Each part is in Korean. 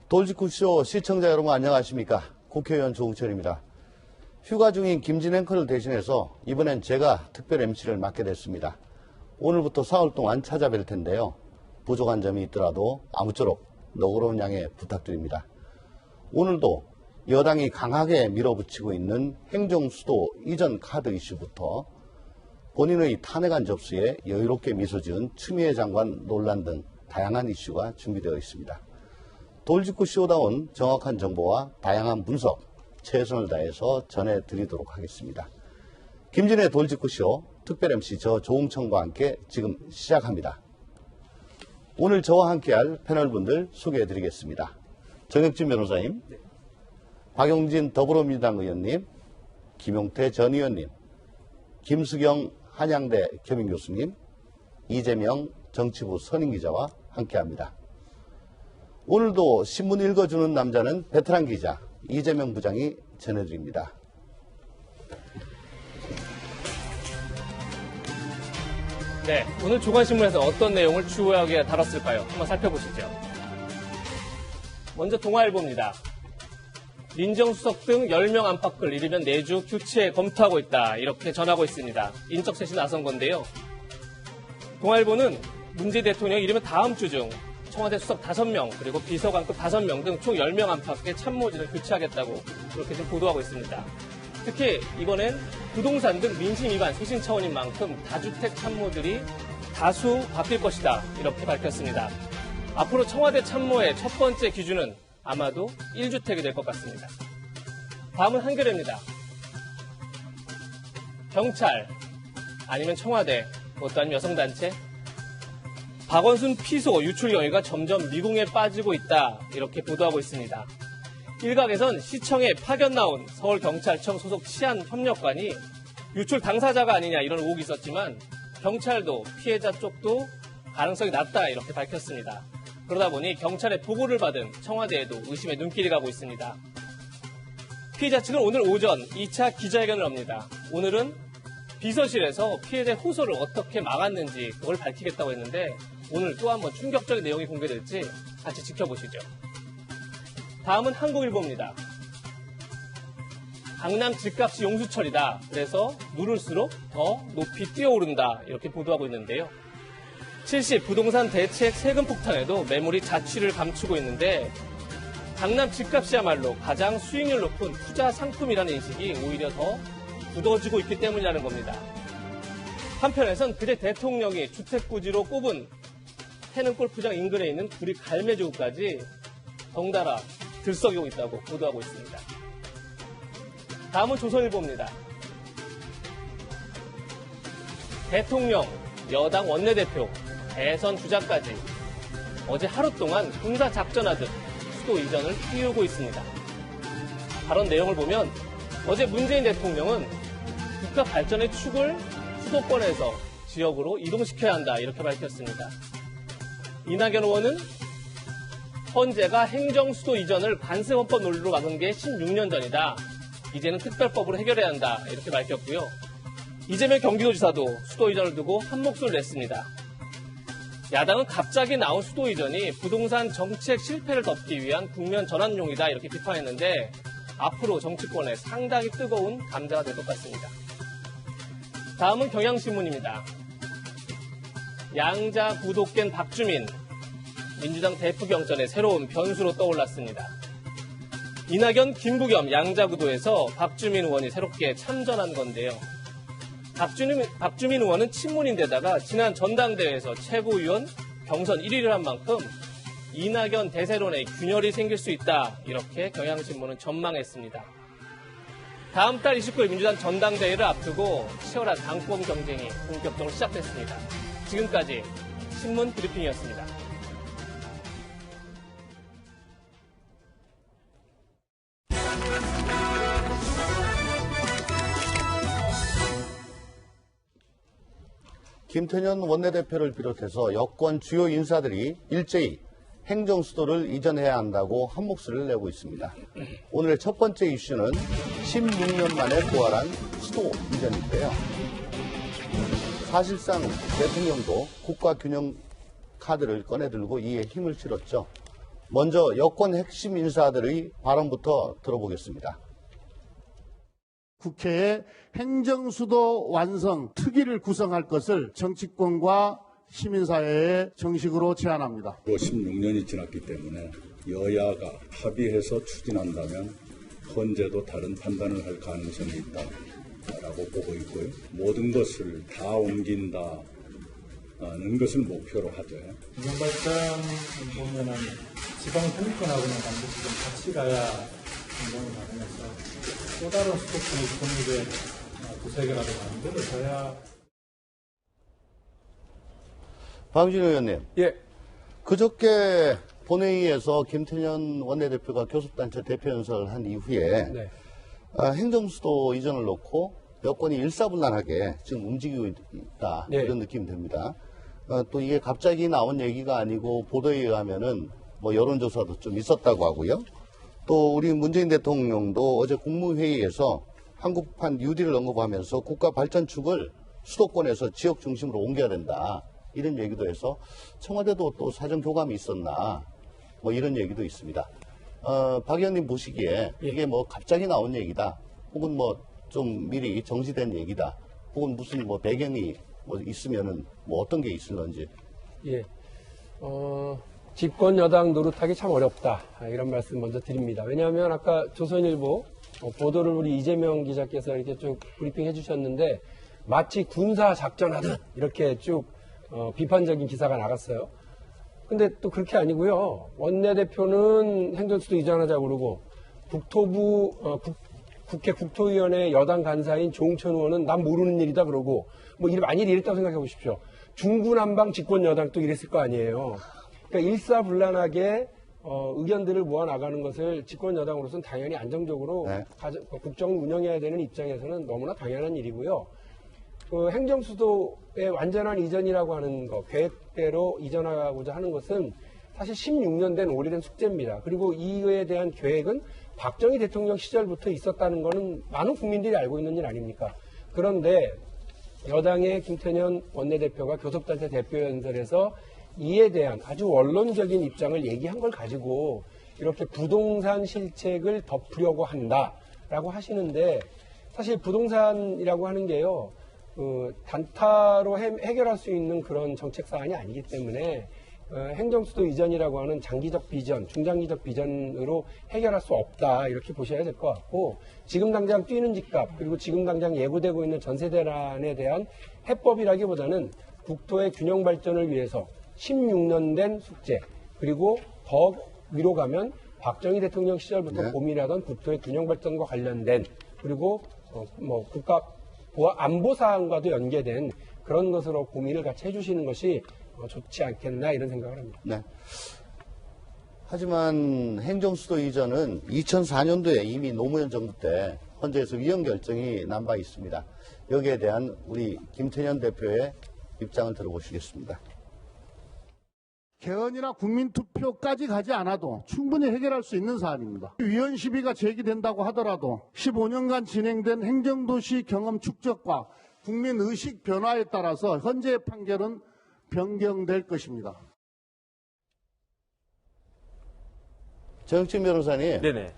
돌직구쇼 시청자 여러분 안녕하십니까. 국회의원 조홍철입니다. 휴가 중인 김진 앵커를 대신해서 이번엔 제가 특별 MC를 맡게 됐습니다. 오늘부터 사흘 동안 찾아뵐 텐데요. 부족한 점이 있더라도 아무쪼록 너그러운 양해 부탁드립니다. 오늘도 여당이 강하게 밀어붙이고 있는 행정수도 이전 카드 이슈부터 본인의 탄핵안 접수에 여유롭게 미소 지은 추미애 장관 논란 등 다양한 이슈가 준비되어 있습니다. 돌직구 쇼다운 정확한 정보와 다양한 분석, 최선을 다해서 전해드리도록 하겠습니다. 김진의 돌직구 쇼 특별 MC 저 조홍천과 함께 지금 시작합니다. 오늘 저와 함께할 패널분들 소개해드리겠습니다. 정혁진 변호사님, 네. 박용진 더불어민주당 의원님, 김용태 전 의원님, 김수경 한양대 겸임교수님, 이재명 정치부 선임기자와 함께합니다. 오늘도 신문 읽어주는 남자는 베테랑 기자 이재명 부장이 전해드립니다. 네, 오늘 조간신문에서 어떤 내용을 주요하게 다뤘을까요? 한번 살펴보시죠. 먼저 동아일보입니다. 민정수석 등 10명 안팎을 이르면 내주 교체 검토하고 있다. 이렇게 전하고 있습니다. 인적셋이 나선 건데요. 동아일보는 문재인 대통령이 이르면 다음 주 중 청와대 수석 5명 그리고 비서관급 5명 등 총 10명 안팎의 참모진을 교체하겠다고 그렇게 지금 보도하고 있습니다. 특히 이번엔 부동산 등 민심 위반 소신 차원인 만큼 다주택 참모들이 다수 바뀔 것이다. 이렇게 밝혔습니다. 앞으로 청와대 참모의 첫 번째 기준은 아마도 1주택이 될 것 같습니다. 다음은 한겨레입니다. 경찰 아니면 청와대, 그것도 아니면 여성단체, 박원순 피소 유출 경위가 점점 미궁에 빠지고 있다. 이렇게 보도하고 있습니다. 일각에선 시청에 파견 나온 서울경찰청 소속 치안협력관이 유출 당사자가 아니냐 이런 의혹이 있었지만 경찰도 피해자 쪽도 가능성이 낮다 이렇게 밝혔습니다. 그러다 보니 경찰의 보고를 받은 청와대에도 의심의 눈길이 가고 있습니다. 피해자 측은 오늘 오전 2차 기자회견을 합니다. 오늘은 비서실에서 피해자의 호소를 어떻게 막았는지 그걸 밝히겠다고 했는데 오늘 또 한번 충격적인 내용이 공개될지 같이 지켜보시죠. 다음은 한국일보입니다. 강남 집값이 용수철이다. 그래서 누를수록 더 높이 뛰어오른다. 이렇게 보도하고 있는데요. 70 부동산 대책 세금 폭탄에도 매물이 자취를 감추고 있는데 강남 집값이야말로 가장 수익률 높은 투자 상품이라는 인식이 오히려 더 굳어지고 있기 때문이라는 겁니다. 한편에선 그제 대통령이 주택부지로 꼽은 해능골프장 인근에 있는 구리 갈매주구까지 덩달아 들썩이고 있다고 보도하고 있습니다. 다음은 조선일보입니다. 대통령, 여당 원내대표, 대선 주자까지 어제 하루 동안 군사작전하듯 수도 이전을 띄우고 있습니다. 발언 내용을 보면 어제 문재인 대통령은 국가 발전의 축을 수도권에서 지역으로 이동시켜야 한다 이렇게 밝혔습니다. 이낙연 의원은 헌재가 행정수도 이전을 관세헌법 논리로 막은 게 16년 전이다. 이제는 특별법으로 해결해야 한다 이렇게 밝혔고요. 이재명 경기도지사도 수도 이전을 두고 한 목소리를 냈습니다. 야당은 갑자기 나온 수도 이전이 부동산 정책 실패를 덮기 위한 국면 전환용이다 이렇게 비판했는데 앞으로 정치권에 상당히 뜨거운 감자가 될 것 같습니다. 다음은 경향신문입니다. 양자 구독된 박주민, 민주당 대표경선의 새로운 변수로 떠올랐습니다. 이낙연, 김부겸 양자구도에서 박주민 의원이 새롭게 참전한 건데요. 박주민 의원은 친문인데다가 지난 전당대회에서 최고위원 경선 1위를 한 만큼 이낙연 대세론에 균열이 생길 수 있다. 이렇게 경향신문은 전망했습니다. 다음 달 29일 민주당 전당대회를 앞두고 치열한 당권 경쟁이 본격적으로 시작됐습니다. 지금까지 신문 브리핑이었습니다. 김태년 원내대표를 비롯해서 여권 주요 인사들이 일제히 행정수도를 이전해야 한다고 한 목소리를 내고 있습니다. 오늘의 첫 번째 이슈는 16년 만에 부활한 수도 이전인데요. 사실상 대통령도 국가균형 카드를 꺼내들고 이에 힘을 실었죠. 먼저 여권 핵심 인사들의 발언부터 들어보겠습니다. 국회에 행정수도 완성 특위를 구성할 것을 정치권과 시민사회에 정식으로 제안합니다. 16년이 지났기 때문에 여야가 합의해서 추진한다면 헌재도 다른 판단을 할 가능성이 있다라고 보고 있고요. 모든 것을 다 옮긴다는 것을 목표로 하죠. 기존발전 보면은 지방 분권하고는 반드시 좀 같이 가야 행동을 가능해서 또 다른 수도권의 분위기에 두세 개라도 만들어져야. 박용진 의원님. 예. 그저께 본회의에서 김태년 원내대표가 교섭단체 대표 연설을 한 이후에 네. 행정수도 이전을 놓고 여권이 일사불란하게 지금 움직이고 있다. 네. 이런 느낌이 듭니다. 또 이게 갑자기 나온 얘기가 아니고 보도에 의하면은 뭐 여론조사도 좀 있었다고 하고요. 또 우리 문재인 대통령도 어제 국무회의에서 한국판 뉴딜을 언급하면서 국가 발전축을 수도권에서 지역 중심으로 옮겨야 된다. 이런 얘기도 해서 청와대도 또 사전 교감이 있었나 뭐 이런 얘기도 있습니다. 박 의원님 보시기에 이게 뭐 갑자기 나온 얘기다. 혹은 뭐 좀 미리 정지된 얘기다. 혹은 무슨 뭐 배경이 뭐 있으면은 뭐 어떤 게 있을런지. 예. 집권 여당 노릇하기 참 어렵다. 이런 말씀 먼저 드립니다. 왜냐하면 아까 조선일보 보도를 우리 이재명 기자께서 이렇게 쭉 브리핑 해주셨는데 마치 군사 작전하듯 이렇게 쭉 비판적인 기사가 나갔어요. 근데 또 그렇게 아니고요. 원내대표는 행정수도 이전하자고 그러고 국회 국토위원회 여당 간사인 조응천 의원은 난 모르는 일이다 그러고 뭐 만일 이랬다고 생각해 보십시오. 중구난방 집권 여당도 이랬을 거 아니에요. 그러니까 일사불란하게 의견들을 모아나가는 것을 집권 여당으로서는 당연히 안정적으로 네. 국정을 운영해야 되는 입장에서는 너무나 당연한 일이고요. 그 행정수도의 완전한 이전이라고 하는 거, 계획대로 이전하고자 하는 것은 사실 16년 된 오래된 숙제입니다. 그리고 이에 대한 계획은 박정희 대통령 시절부터 있었다는 것은 많은 국민들이 알고 있는 일 아닙니까? 그런데 여당의 김태년 원내대표가 교섭단체 대표 연설에서 이에 대한 아주 원론적인 입장을 얘기한 걸 가지고 이렇게 부동산 실책을 덮으려고 한다라고 하시는데 사실 부동산이라고 하는 게요. 단타로 해결할 수 있는 그런 정책 사안이 아니기 때문에 행정수도 이전이라고 하는 장기적 비전, 중장기적 비전으로 해결할 수 없다 이렇게 보셔야 될 것 같고 지금 당장 뛰는 집값 그리고 지금 당장 예고되고 있는 전세 대란에 대한 해법이라기보다는 국토의 균형 발전을 위해서 16년 된 숙제 그리고 더 위로 가면 박정희 대통령 시절부터 네. 고민하던 국토의 균형 발전과 관련된 그리고 국가 안보 사항과도 연계된 그런 것으로 고민을 같이 해주시는 것이 좋지 않겠나 이런 생각을 합니다. 네. 하지만 행정수도 이전은 2004년도에 이미 노무현 정부 때 헌재에서 위헌 결정이 난 바 있습니다. 여기에 대한 우리 김태년 대표의 입장을 들어보시겠습니다. 개헌이나 국민투표까지 가지 않아도 충분히 해결할 수 있는 사안입니다. 위헌 시비가 제기된다고 하더라도 15년간 진행된 행정도시 경험 축적과 국민의식 변화에 따라서 현재의 판결은 변경될 것입니다. 정혁진 변호사님, 네네.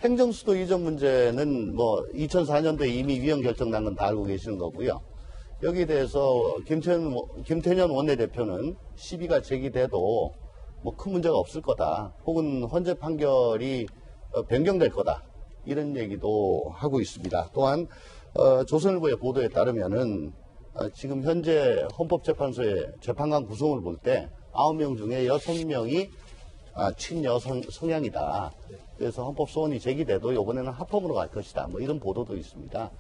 행정수도 이전 문제는 뭐 2004년도에 이미 위헌 결정 난 건 다 알고 계시는 거고요. 여기에 대해서 김태년 원내대표는 시비가 제기돼도 뭐 큰 문제가 없을 거다. 혹은 헌재 판결이 변경될 거다. 이런 얘기도 하고 있습니다. 또한 조선일보의 보도에 따르면은 지금 현재 헌법재판소의 재판관 구성을 볼 때 9명 중에 6명이 친여성 성향이다. 그래서 헌법소원이 제기돼도 이번에는 합헌으로 갈 것이다. 뭐 이런 보도도 있습니다.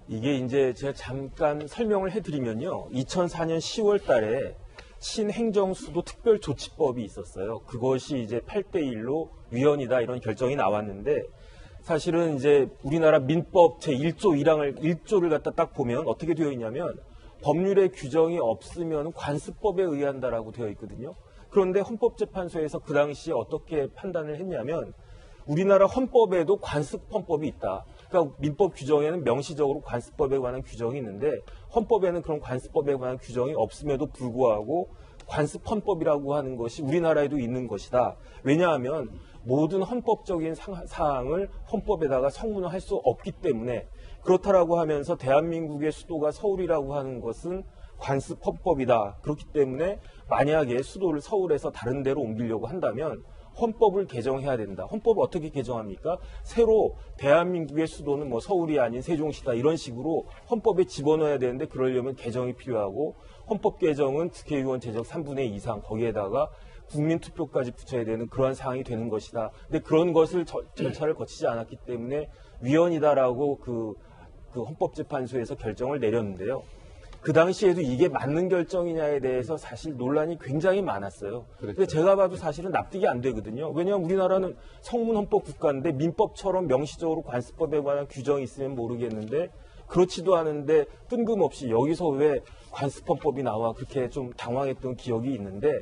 이게 이제 제가 잠깐 설명을 해드리면요. 2004년 10월 달에 신행정수도 특별조치법이 있었어요. 그것이 이제 8대1로 위헌이다 이런 결정이 나왔는데 사실은 이제 우리나라 민법 제1조 1조를 갖다 딱 보면 어떻게 되어 있냐면 법률의 규정이 없으면 관습법에 의한다라고 되어 있거든요. 그런데 헌법재판소에서 그 당시에 어떻게 판단을 했냐면 우리나라 헌법에도 관습헌법이 있다. 그러니까 민법 규정에는 명시적으로 관습법에 관한 규정이 있는데 헌법에는 그런 관습법에 관한 규정이 없음에도 불구하고 관습 헌법이라고 하는 것이 우리나라에도 있는 것이다. 왜냐하면 모든 헌법적인 사항을 헌법에다가 성문화할 수 없기 때문에 그렇다라고 하면서 대한민국의 수도가 서울이라고 하는 것은 관습 헌법이다. 그렇기 때문에 만약에 수도를 서울에서 다른 데로 옮기려고 한다면 헌법을 개정해야 된다. 헌법을 어떻게 개정합니까? 새로 대한민국의 수도는 뭐 서울이 아닌 세종시다. 이런 식으로 헌법에 집어넣어야 되는데 그러려면 개정이 필요하고 헌법 개정은 국회의원 재적 3분의 2 이상 거기에다가 국민투표까지 붙여야 되는 그러한 상황이 되는 것이다. 근데 그런 것을 절차를 거치지 않았기 때문에 위헌이다라고 그 헌법재판소에서 결정을 내렸는데요. 그 당시에도 이게 맞는 결정이냐에 대해서 사실 논란이 굉장히 많았어요. 근데 제가 봐도 사실은 납득이 안 되거든요. 왜냐하면 우리나라는 성문헌법 국가인데 민법처럼 명시적으로 관습법에 관한 규정이 있으면 모르겠는데 그렇지도 않은데 뜬금없이 여기서 왜 관습헌법이 나와 그렇게 좀 당황했던 기억이 있는데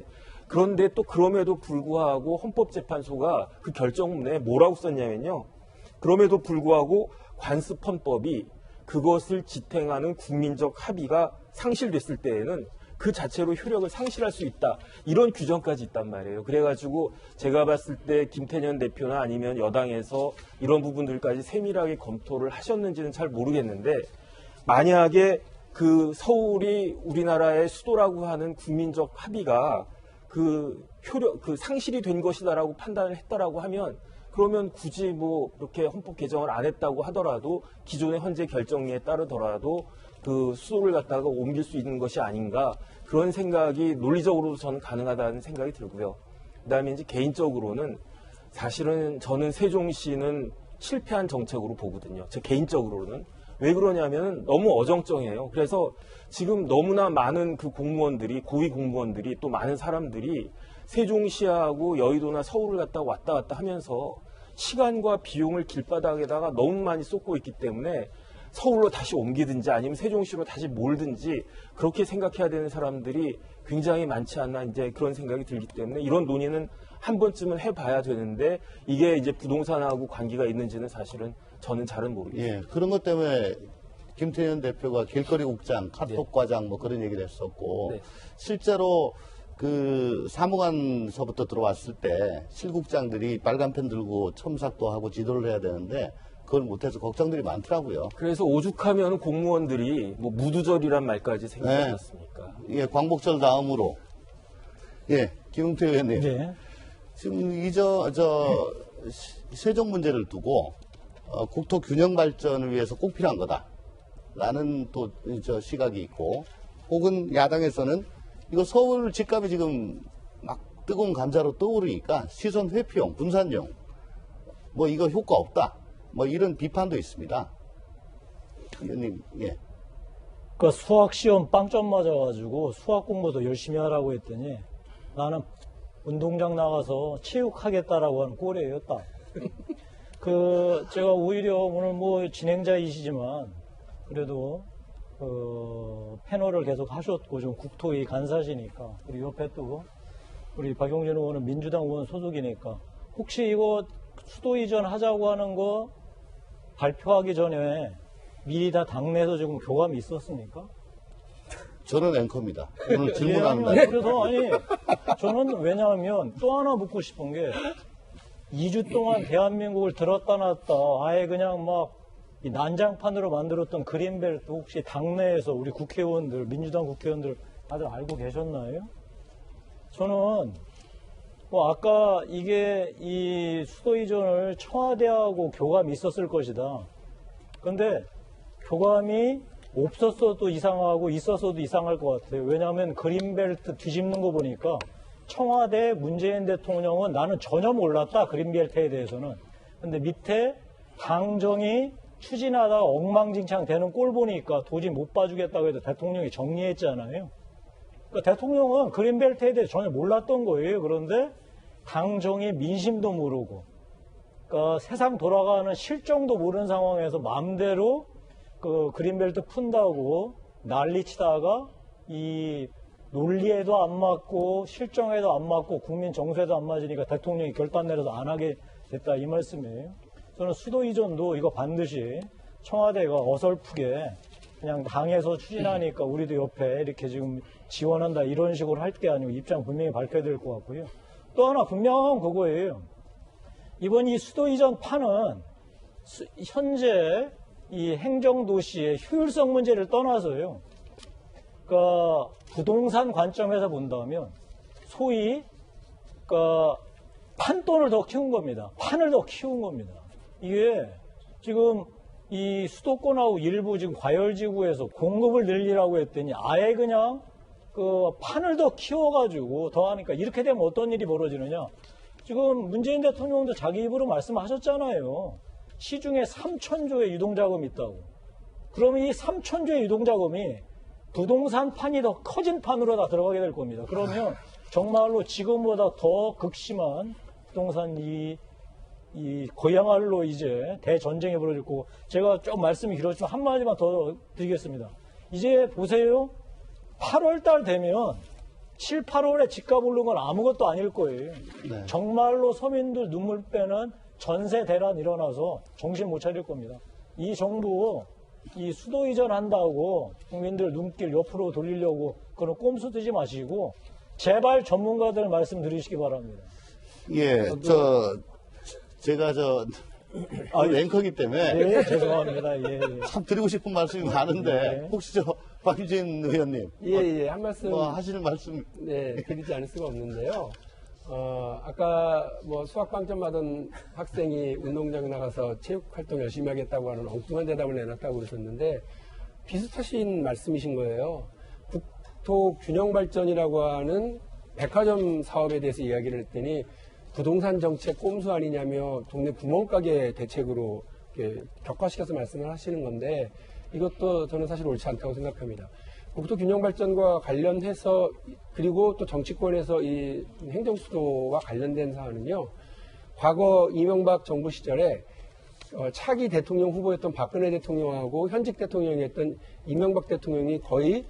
그런데 또 그럼에도 불구하고 헌법재판소가 그 결정문에 뭐라고 썼냐면요. 그럼에도 불구하고 관습헌법이 그것을 지탱하는 국민적 합의가 상실됐을 때에는 그 자체로 효력을 상실할 수 있다. 이런 규정까지 있단 말이에요. 그래가지고 제가 봤을 때 김태년 대표나 아니면 여당에서 이런 부분들까지 세밀하게 검토를 하셨는지는 잘 모르겠는데 만약에 그 서울이 우리나라의 수도라고 하는 국민적 합의가 그 상실이 된 것이다라고 판단을 했다라고 하면 그러면 굳이 뭐 이렇게 헌법 개정을 안 했다고 하더라도 기존의 헌재 결정에 따르더라도 그 수도를 갖다가 옮길 수 있는 것이 아닌가 그런 생각이 논리적으로도 저는 가능하다는 생각이 들고요. 그다음에 이제 개인적으로는 사실은 저는 세종시는 실패한 정책으로 보거든요. 제 개인적으로는. 왜 그러냐면 너무 어정쩡해요. 그래서 지금 너무나 많은 그 공무원들이 고위 공무원들이 또 많은 사람들이 세종시하고 여의도나 서울을 갔다 왔다 갔다 하면서 시간과 비용을 길바닥에다가 너무 많이 쏟고 있기 때문에 서울로 다시 옮기든지 아니면 세종시로 다시 몰든지 그렇게 생각해야 되는 사람들이 굉장히 많지 않나 이제 그런 생각이 들기 때문에 이런 논의는 한 번쯤은 해봐야 되는데 이게 이제 부동산하고 관계가 있는지는 사실은 저는 잘은 모르겠습니다. 예, 그런 것 때문에 김태년 대표가 길거리 국장, 카톡 과장 뭐 그런 얘기를 했었고 네. 실제로 그 사무관서부터 들어왔을 때 실국장들이 빨간펜 들고 첨삭도 하고 지도를 해야 되는데 그걸 못해서 걱정들이 많더라고요. 그래서 오죽하면 공무원들이 뭐 무두절이란 말까지 생기지 네. 않았습니까? 예, 광복절 다음으로 예, 김웅태 의원님 네. 지금 세종 문제를 두고 국토 균형 발전을 위해서 꼭 필요한 거다라는 또 시각이 있고 혹은 야당에서는 이거 서울 집값이 지금 막 뜨거운 감자로 떠오르니까 시선 회피용, 분산용, 뭐 이거 효과 없다. 뭐 이런 비판도 있습니다. 의원님, 예. 그 수학 시험 빵점 맞아가지고 수학 공부도 열심히 하라고 했더니 나는 운동장 나가서 체육하겠다라고 하는 꼴이에요, 딱. 제가 오히려 오늘 뭐 진행자이시지만 그래도 패널을 계속 하셨고 좀 국토위 간사시니까 우리 옆에 또 우리 박용진 의원은 민주당 의원 소속이니까 혹시 이거 수도 이전 하자고 하는 거 발표하기 전에 미리 다 당내에서 지금 교감이 있었습니까? 저는 앵커입니다. 오늘 질문하는 날. 그래서 저는 왜냐하면 또 하나 묻고 싶은 게 2주 동안 대한민국을 들었다 놨다 아예 그냥 막 이 난장판으로 만들었던 그린벨트 혹시 당내에서 우리 국회의원들, 민주당 국회의원들 다들 알고 계셨나요? 저는 뭐 아까 이게 이 수도 이전을 청와대하고 교감이 있었을 것이다. 근데 교감이 없었어도 이상하고 있었어도 이상할 것 같아요. 왜냐하면 그린벨트 뒤집는 거 보니까 청와대 문재인 대통령은 나는 전혀 몰랐다. 그린벨트에 대해서는. 근데 밑에 당정이 추진하다가 엉망진창 되는 꼴 보니까 도저히 못 봐주겠다고 해도 대통령이 정리했잖아요. 그러니까 대통령은 그린벨트에 대해 전혀 몰랐던 거예요. 그런데 당정이 민심도 모르고 그러니까 세상 돌아가는 실정도 모르는 상황에서 마음대로 그 그린벨트 푼다고 난리치다가 이 논리에도 안 맞고 실정에도 안 맞고 국민 정서에도 안 맞으니까 대통령이 결단 내려서 안 하게 됐다 이 말씀이에요. 저는 수도 이전도 이거 반드시 청와대가 어설프게 그냥 당에서 추진하니까 우리도 옆에 이렇게 지금 지원한다 이런 식으로 할 게 아니고 입장 분명히 밝혀야 될 것 같고요. 또 하나 분명한 그거예요. 이번 이 수도 이전 판은 현재 이 행정도시의 효율성 문제를 떠나서요. 그러니까 부동산 관점에서 본다면 소위 그러니까 판돈을 더 키운 겁니다. 판을 더 키운 겁니다. 이게 지금 이 수도권하고 일부 지금 과열지구에서 공급을 늘리라고 했더니 아예 그냥 그 판을 더 키워가지고 더 하니까 이렇게 되면 어떤 일이 벌어지느냐. 지금 문재인 대통령도 자기 입으로 말씀하셨잖아요. 시중에 3,000조의 유동자금이 있다고. 그러면 이 3,000조의 유동자금이 부동산 판이 더 커진 판으로 다 들어가게 될 겁니다. 그러면 정말로 지금보다 더 극심한 부동산 그야말로 이제 대전쟁이 벌어질 거고, 제가 좀 말씀이 길었지만 한마디만 더 드리겠습니다. 이제 보세요. 8월 달 되면 7, 8월에 집값 오른 건 아무것도 아닐 거예요. 네. 정말로 서민들 눈물 빼는 전세 대란 일어나서 정신 못 차릴 겁니다. 이 정부 이 수도 이전한다고 국민들 눈길 옆으로 돌리려고 그런 꼼수 들지 마시고 제발 전문가들 말씀 드리시기 바랍니다. 예, 제가 앵커기 때문에 예, 죄송합니다. 예, 예. 참 드리고 싶은 말씀이 많은데 네. 혹시 박유진 의원님 예, 한 말씀 뭐 하시는 말씀 네, 드리지 않을 수가 없는데요. 아까 뭐 수학빵점 받은 학생이 운동장에 나가서 체육 활동 열심히 하겠다고 하는 엉뚱한 대답을 내놨다고 그러셨는데 비슷하신 말씀이신 거예요. 국토 균형 발전이라고 하는 백화점 사업에 대해서 이야기를 했더니 부동산 정책 꼼수 아니냐며 동네 구멍가게 대책으로 이렇게 격화시켜서 말씀을 하시는 건데 이것도 저는 사실 옳지 않다고 생각합니다. 국토 균형 발전과 관련해서 그리고 또 정치권에서 이 행정수도와 관련된 사안은요. 과거 이명박 정부 시절에 차기 대통령 후보였던 박근혜 대통령하고 현직 대통령이었던 이명박 대통령이 거의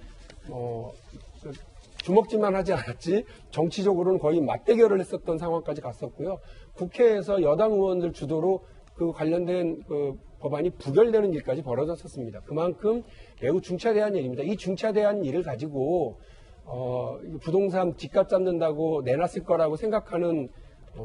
주먹질만 하지 않았지 정치적으로는 거의 맞대결을 했었던 상황까지 갔었고요. 국회에서 여당 의원들 주도로 그 관련된 그 법안이 부결되는 일까지 벌어졌었습니다. 그만큼 매우 중차대한 일입니다. 이 중차대한 일을 가지고 부동산 집값 잡는다고 내놨을 거라고 생각하는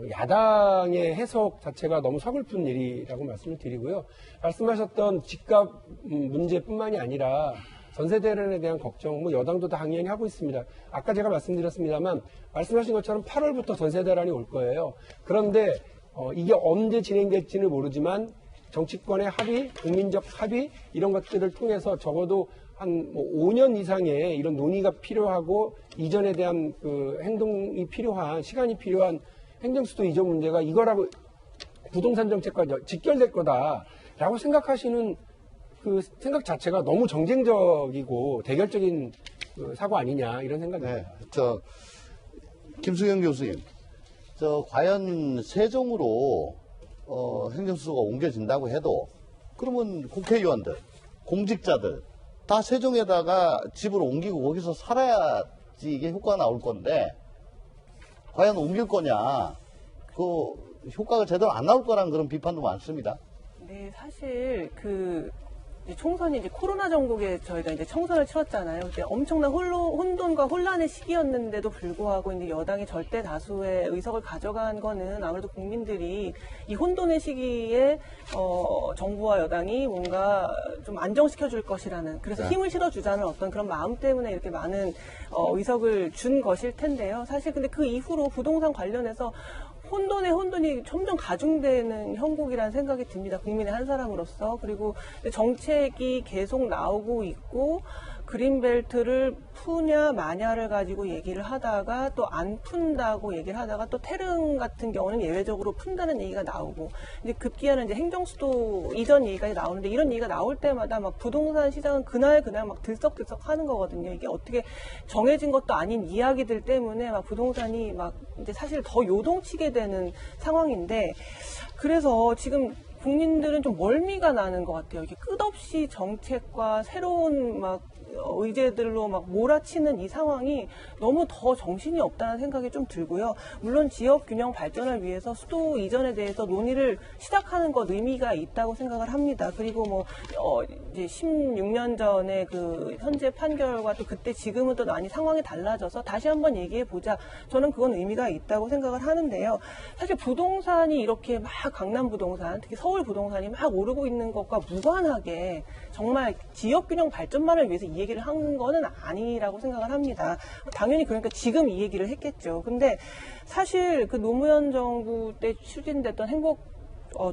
야당의 해석 자체가 너무 서글픈 일이라고 말씀을 드리고요. 말씀하셨던 집값 문제뿐만이 아니라 전세 대란에 대한 걱정, 뭐 여당도 당연히 하고 있습니다. 아까 제가 말씀드렸습니다만 말씀하신 것처럼 8월부터 전세 대란이 올 거예요. 그런데 이게 언제 진행될지는 모르지만 정치권의 합의, 국민적 합의 이런 것들을 통해서 적어도 한 5년 이상의 이런 논의가 필요하고 이전에 대한 그 행동이 필요한 시간이 필요한 행정수도 이전 문제가 이거라고 부동산 정책과 직결될 거다라고 생각하시는 그 생각 자체가 너무 정쟁적이고 대결적인 그 사고 아니냐 이런 생각이 듭니다. 네, 김수경 교수님, 과연 세종으로 행정수도가 옮겨진다고 해도 그러면 국회의원들, 공직자들 다 세종에다가 집을 옮기고 거기서 살아야지 이게 효과가 나올 건데 과연 옮길 거냐? 그 효과가 제대로 안 나올 거라는 그런 비판도 많습니다. 네, 사실 총선이 이제 코로나 전국에 저희가 이제 총선을 치렀잖아요. 그때 엄청난 혼돈과 혼란의 시기였는데도 불구하고 이제 여당이 절대 다수의 의석을 가져간 거는 아무래도 국민들이 이 혼돈의 시기에 정부와 여당이 뭔가 좀 안정시켜 줄 것이라는, 그래서 힘을 실어주자는 어떤 그런 마음 때문에 이렇게 많은 의석을 준 것일 텐데요. 사실 근데 그 이후로 부동산 관련해서 혼돈이 점점 가중되는 형국이라는 생각이 듭니다. 국민의 한 사람으로서. 그리고 정책이 계속 나오고 있고 그린벨트를 푸냐 마냐를 가지고 얘기를 하다가 또 안 푼다고 얘기를 하다가 또 태릉 같은 경우는 예외적으로 푼다는 얘기가 나오고 이제 급기야는 이제 행정수도 이전 얘기까지 나오는데 이런 얘기가 나올 때마다 막 부동산 시장은 그날 막 들썩들썩 하는 거거든요. 이게 어떻게 정해진 것도 아닌 이야기들 때문에 막 부동산이 막 이제 사실 더 요동치게 되는 상황인데 그래서 지금 국민들은 좀 멀미가 나는 것 같아요. 이게 끝없이 정책과 새로운 막 의제들로 막 몰아치는 이 상황이 너무 더 정신이 없다는 생각이 좀 들고요. 물론 지역 균형 발전을 위해서 수도 이전에 대해서 논의를 시작하는 것 의미가 있다고 생각을 합니다. 그리고 뭐 이제 16년 전에 그 현재 판결과 또 그때 지금은 또 많이 상황이 달라져서 다시 한번 얘기해 보자. 저는 그건 의미가 있다고 생각을 하는데요. 사실 부동산이 이렇게 막 강남 부동산, 특히 서울 부동산이 막 오르고 있는 것과 무관하게 정말 지역 균형 발전만을 위해서 이 얘기를 한 거는 아니라고 생각을 합니다. 당연히 그러니까 지금 이 얘기를 했겠죠. 근데 사실 그 노무현 정부 때 추진됐던 행복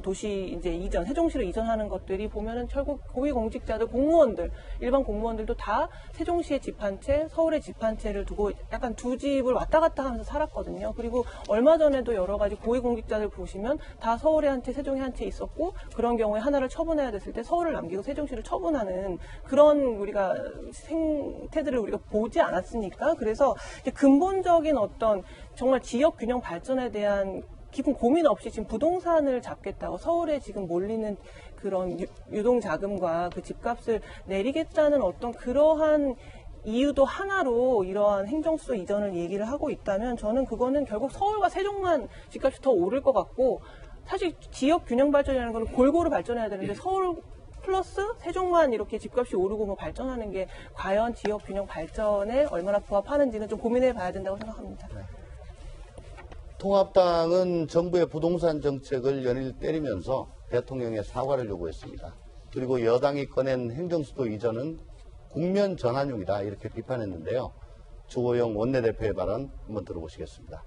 도시 이제 이전, 세종시로 이전하는 것들이 보면은 결국 고위공직자들, 공무원들, 일반 공무원들도 다 세종시에 집 한 채, 서울에 집 한 채를 두고 약간 두 집을 왔다 갔다 하면서 살았거든요. 그리고 얼마 전에도 여러 가지 고위공직자들 보시면 다 서울에 한 채, 세종에 한 채 있었고 그런 경우에 하나를 처분해야 됐을 때 서울을 남기고 세종시를 처분하는 그런 우리가 생태들을 우리가 보지 않았습니까? 그래서 이제 근본적인 어떤 정말 지역 균형 발전에 대한 깊은 고민 없이 지금 부동산을 잡겠다고 서울에 지금 몰리는 그런 유동 자금과 그 집값을 내리겠다는 어떤 그러한 이유도 하나로 이러한 행정수도 이전을 얘기를 하고 있다면 저는 그거는 결국 서울과 세종만 집값이 더 오를 것 같고 사실 지역 균형 발전이라는 건 골고루 발전해야 되는데 서울 플러스 세종만 이렇게 집값이 오르고 뭐 발전하는 게 과연 지역 균형 발전에 얼마나 부합하는지는 좀 고민해 봐야 된다고 생각합니다. 통합당은 정부의 부동산 정책을 연일 때리면서 대통령의 사과를 요구했습니다. 그리고 여당이 꺼낸 행정수도 이전은 국면 전환용이다 이렇게 비판했는데요. 주호영 원내대표의 발언 한번 들어보시겠습니다.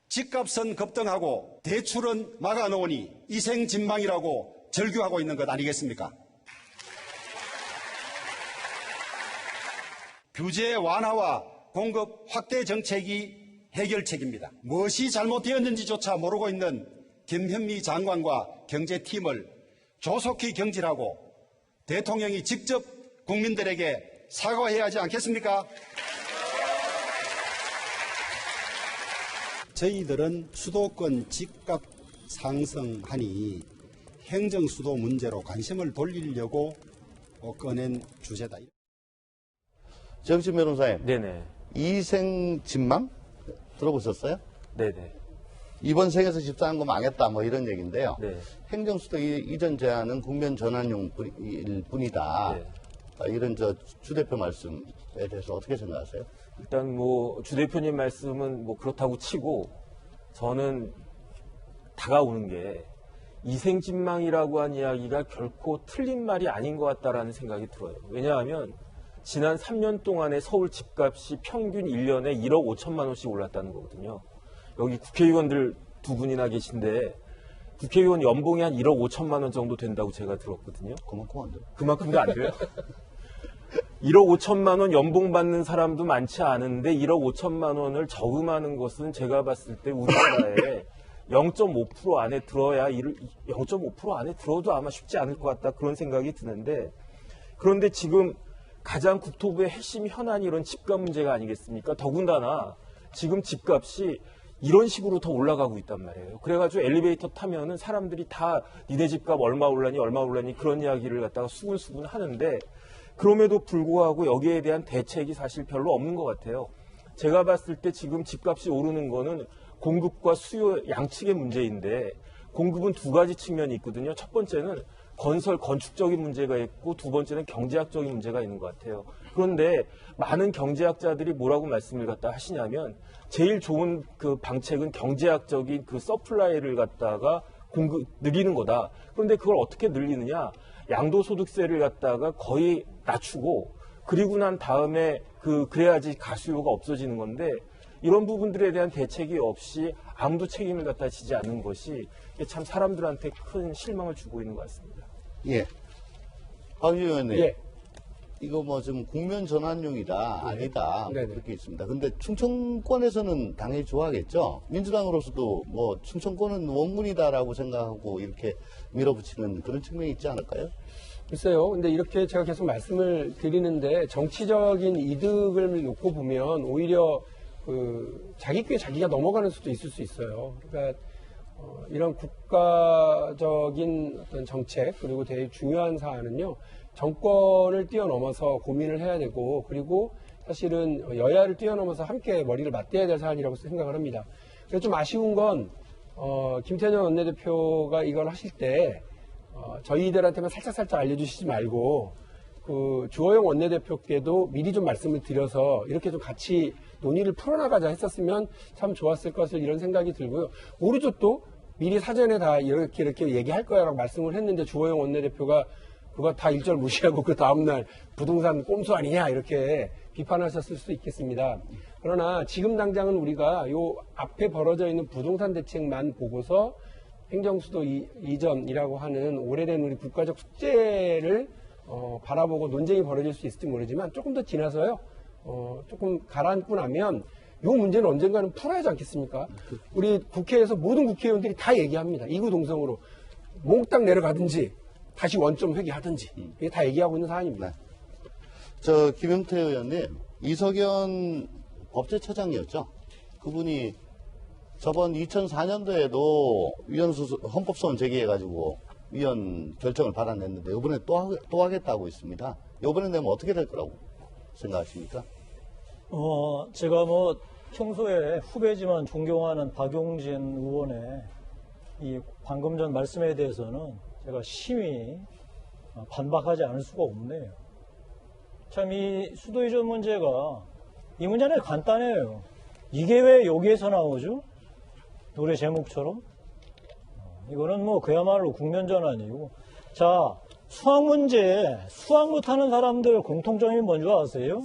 집값은 급등하고 대출은 막아놓으니 이생진망이라고 절규하고 있는 것 아니겠습니까? 규제 완화와 공급 확대 정책이 해결책입니다. 무엇이 잘못되었는지조차 모르고 있는 김현미 장관과 경제팀을 조속히 경질하고 대통령이 직접 국민들에게 사과해야 하지 않겠습니까? 저희들은 수도권 집값 상승하니 행정수도 문제로 관심을 돌리려고 꺼낸 주제다. 정신 변호사님, 네네. 이생진망 들어보셨어요? 네네. 이번 생에서 집 사는 거 망했다 뭐 이런 얘기인데요. 네. 행정수도 이전 제한은 국면 전환용일 뿐이다. 네. 이런 주 대표 말씀에 대해서 어떻게 생각하세요? 일단 뭐 주 대표님 말씀은 뭐 그렇다고 치고 저는 다가오는 게 이생진망이라고 한 이야기가 결코 틀린 말이 아닌 것 같다라는 생각이 들어요. 왜냐하면 지난 3년 동안의 서울 집값이 평균 1년에 1억 5천만 원씩 올랐다는 거거든요. 여기 국회의원들 두 분이나 계신데 국회의원 연봉이 한 1억 5천만 원 정도 된다고 제가 들었거든요. 그만큼 안 돼요. 그만큼도 안 돼요? 1억 5천만 원 연봉 받는 사람도 많지 않은데 1억 5천만 원을 저금하는 것은 제가 봤을 때 우리나라에 0.5% 안에 들어야 0.5% 안에 들어도 아마 쉽지 않을 것 같다 그런 생각이 드는데 그런데 지금 가장 국토부의 핵심 현안이 이런 집값 문제가 아니겠습니까? 더군다나 지금 집값이 이런 식으로 더 올라가고 있단 말이에요. 그래가지고 엘리베이터 타면은 사람들이 다 니네 집값 얼마 올랐니 그런 이야기를 갖다가 수근수근 하는데 그럼에도 불구하고 여기에 대한 대책이 사실 별로 없는 것 같아요. 제가 봤을 때 지금 집값이 오르는 거는 공급과 수요 양측의 문제인데 공급은 두 가지 측면이 있거든요. 첫 번째는 건축적인 문제가 있고 두 번째는 경제학적인 문제가 있는 것 같아요. 그런데 많은 경제학자들이 뭐라고 말씀을 갖다 하시냐면 제일 좋은 그 방책은 경제학적인 그 서플라이를 갖다가 늘리는 거다. 그런데 그걸 어떻게 늘리느냐? 양도소득세를 갖다가 거의 낮추고 그리고 난 다음에 그래야지 가수요가 없어지는 건데 이런 부분들에 대한 대책이 없이 아무도 책임을 갖다 지지 않는 것이 참 사람들한테 큰 실망을 주고 있는 것 같습니다. 예. 박 의원님. 예. 이거 뭐 좀 국면 전환용이다, 네. 아니다, 네네. 그렇게 있습니다. 근데 충청권에서는 당연히 좋아하겠죠? 민주당으로서도 뭐 충청권은 원군이다라고 생각하고 이렇게 밀어붙이는 그런 측면이 있지 않을까요? 글쎄요. 근데 이렇게 제가 계속 말씀을 드리는데 정치적인 이득을 놓고 보면 오히려 자기 꾀 자기가 넘어가는 수도 있을 수 있어요. 그러니까 이런 국가적인 어떤 정책 그리고 되게 중요한 사안은요. 정권을 뛰어넘어서 고민을 해야 되고 그리고 사실은 여야를 뛰어넘어서 함께 머리를 맞대야 될 사안이라고 생각을 합니다. 그래서 좀 아쉬운 건 김태년 원내대표가 이걸 하실 때 저희들한테만 살짝살짝 알려주시지 말고 그 주호영 원내대표께도 미리 좀 말씀을 드려서 이렇게 좀 같이 논의를 풀어나가자 했었으면 참 좋았을 것을 이런 생각이 들고요. 모르죠 또 미리 사전에 다 이렇게 얘기할 거야라고 말씀을 했는데 주호영 원내대표가 그거 다 일절 무시하고 그 다음날 부동산 꼼수 아니냐 이렇게 비판하셨을 수도 있겠습니다. 그러나 지금 당장은 우리가 요 앞에 벌어져 있는 부동산 대책만 보고서 행정수도 이전이라고 하는 오래된 우리 국가적 숙제를 바라보고 논쟁이 벌어질 수 있을지 모르지만 조금 더 지나서요. 조금 가라앉고 나면 이 문제는 언젠가는 풀어야 하지 않겠습니까? 우리 국회에서 모든 국회의원들이 다 얘기합니다. 이구동성으로 몽땅 내려가든지 다시 원점 회귀하든지 이게 다 얘기하고 있는 사안입니다. 저 김영태 의원님, 이석연 법제처장이었죠. 그분이 저번 2004년도에도 헌법소원 제기해가지고 위헌 결정을 받아냈는데 이번에 또 하겠다고 있습니다. 이번에 되면 어떻게 될 거라고 생각하십니까? 제가 평소에 후배지만 존경하는 박용진 의원의 이 방금 전 말씀에 대해서는 제가 심히 반박하지 않을 수가 없네요. 참 이 수도 이전 문제가 이 문제는 간단해요. 이게 왜 여기에서 나오죠? 노래 제목처럼? 이거는 그야말로 국면전환이고. 자, 수학 문제, 수학 못하는 사람들 공통점이 뭔지 아세요?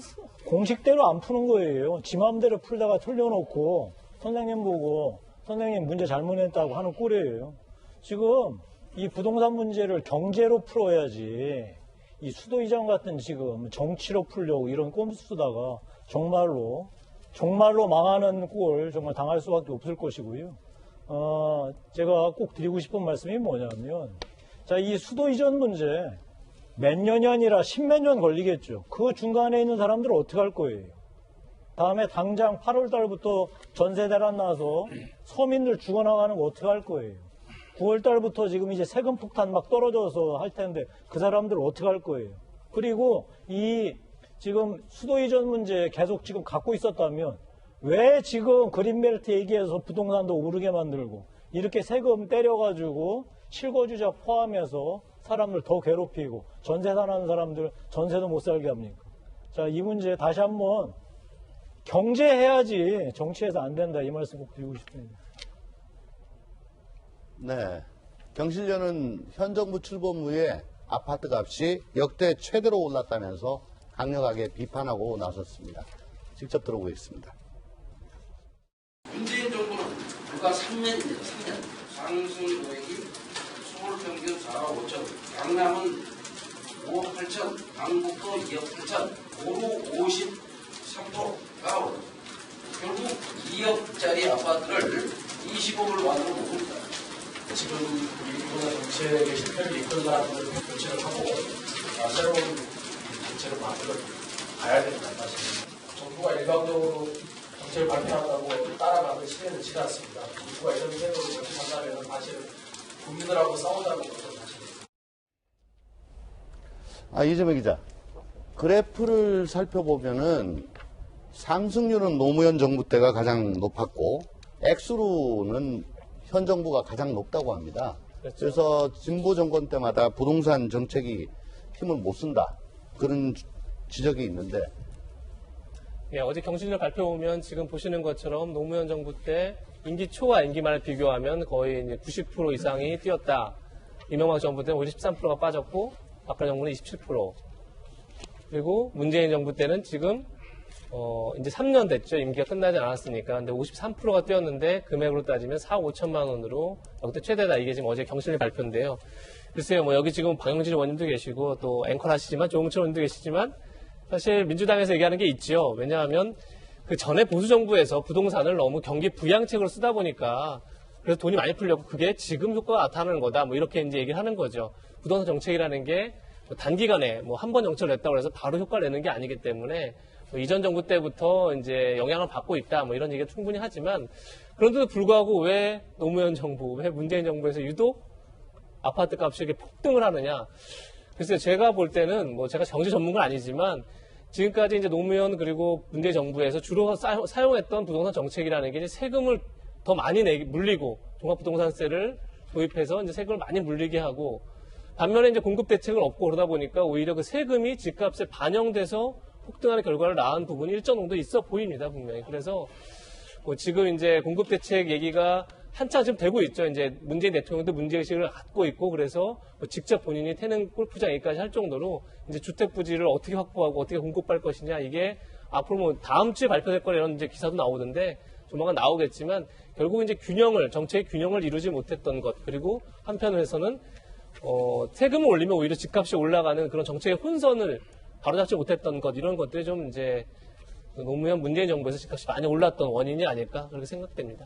공식대로 안 푸는 거예요. 지 마음대로 풀다가 틀려놓고 선생님 보고 선생님 문제 잘못했다고 하는 꼴이에요. 지금 이 부동산 문제를 경제로 풀어야지 이 수도 이전 같은 지금 정치로 풀려고 이런 꼼수 쓰다가 정말로 망하는 꼴 정말 당할 수밖에 없을 것이고요. 제가 꼭 드리고 싶은 말씀이 뭐냐면, 자, 이 수도 이전 문제 몇 년이 아니라 십몇 년 걸리겠죠. 그 중간에 있는 사람들은 어떻게 할 거예요? 다음에 당장 8월 달부터 전세 대란 나서 서민들 죽어나가는 거 어떻게 할 거예요? 9월 달부터 지금 이제 세금 폭탄 막 떨어져서 할 텐데 그 사람들 어떻게 할 거예요? 그리고 이 지금 수도 이전 문제 계속 지금 갖고 있었다면 왜 지금 그린벨트 얘기해서 부동산도 오르게 만들고 이렇게 세금 때려가지고 실거주자 포함해서 사람들 더 괴롭히고 전세 사는 사람들 전세도 못 살게 합니까? 자, 이 문제 다시 한번 경제해야지 정치해서 안 된다 이 말씀 꼭 드리고 싶습니다. 네. 경실련은 현 정부 출범 후에 아파트 값이 역대 최대로 올랐다면서 강력하게 비판하고 나섰습니다. 직접 들어보겠습니다. 문재인 정부는 불과 3년입니다. 3년. 상승 고액이 서울 평균 4억 5천, 강남은 5억 8천, 강북도 2억 8천, 고루 53%가 결국 2억짜리 아파트를 20억을 만들어 놓습니다. 지금 우리 부동산 정책의 실패를 이끌어 나가는 정책을 하고 새로운 정책을 만들어 가야 된다. 사실 정부가 일방적으로 정책을 발표한다고 따라가는 시대는 지났습니다. 정부가 이런 제도를 정책한다면 사실 국민들하고 싸운다는 것은 사실입니다. 이재명 기자, 그래프를 살펴보면은 상승률은 노무현 정부 때가 가장 높았고 액수로는 현 정부가 가장 높다고 합니다. 그렇죠. 그래서 진보 정권 때마다 부동산 정책이 힘을 못 쓴다. 그런 지적이 있는데. 네, 어제 경실련 발표 보면 지금 보시는 것처럼 노무현 정부 때 임기 초와 임기 말을 비교하면 거의 이제 90% 이상이 뛰었다. 이명박 정부 때는 오히려 13%가 빠졌고 박근혜 정부는 27%. 그리고 문재인 정부 때는 지금 이제 3년 됐죠. 임기가 끝나지 않았으니까. 근데 53%가 뛰었는데 금액으로 따지면 4억 5천만 원으로 역대 최대다. 이게 지금 어제 경실련 발표인데요. 글쎄요, 여기 지금 박영진 의원님도 계시고 또 앵커 하시지만 조홍철 의원님도 계시지만 사실 민주당에서 얘기하는 게 있죠. 왜냐하면 그 전에 보수정부에서 부동산을 너무 경기 부양책으로 쓰다 보니까 그래서 돈이 많이 풀렸고 그게 지금 효과가 나타나는 거다. 이렇게 이제 얘기를 하는 거죠. 부동산 정책이라는 게 단기간에 한 번 정책을 냈다고 해서 바로 효과를 내는 게 아니기 때문에 이전 정부 때부터 이제 영향을 받고 있다. 이런 얘기가 충분히 하지만 그런데도 불구하고 왜 노무현 정부, 왜 문재인 정부에서 유독 아파트 값이 이렇게 폭등을 하느냐. 글쎄요, 제가 볼 때는 뭐 제가 경제 전문가는 아니지만 지금까지 이제 노무현 그리고 문재인 정부에서 주로 사용했던 부동산 정책이라는 게 이제 세금을 더 많이 물리고 종합부동산세를 도입해서 이제 세금을 많이 물리게 하고 반면에 이제 공급 대책을 없고 그러다 보니까 오히려 그 세금이 집값에 반영돼서 폭등하는 결과를 낳은 부분이 일정 정도 있어 보입니다, 분명히. 그래서 뭐 지금 이제 공급 대책 얘기가 한참 지금 되고 있죠. 이제 문재인 대통령도 문제의식을 갖고 있고 그래서 뭐 직접 본인이 태릉 골프장 얘기까지 할 정도로 이제 주택 부지를 어떻게 확보하고 어떻게 공급할 것이냐 이게 앞으로 뭐 다음 주에 발표될 거라 이런 이제 기사도 나오던데 조만간 나오겠지만 결국 이제 정책의 균형을 이루지 못했던 것 그리고 한편에서는 세금을 올리면 오히려 집값이 올라가는 그런 정책의 혼선을 바로잡지 못했던 것 이런 것들이 좀 이제 노무현 문재인 정부에서 집값이 많이 올랐던 원인이 아닐까 그렇게 생각됩니다.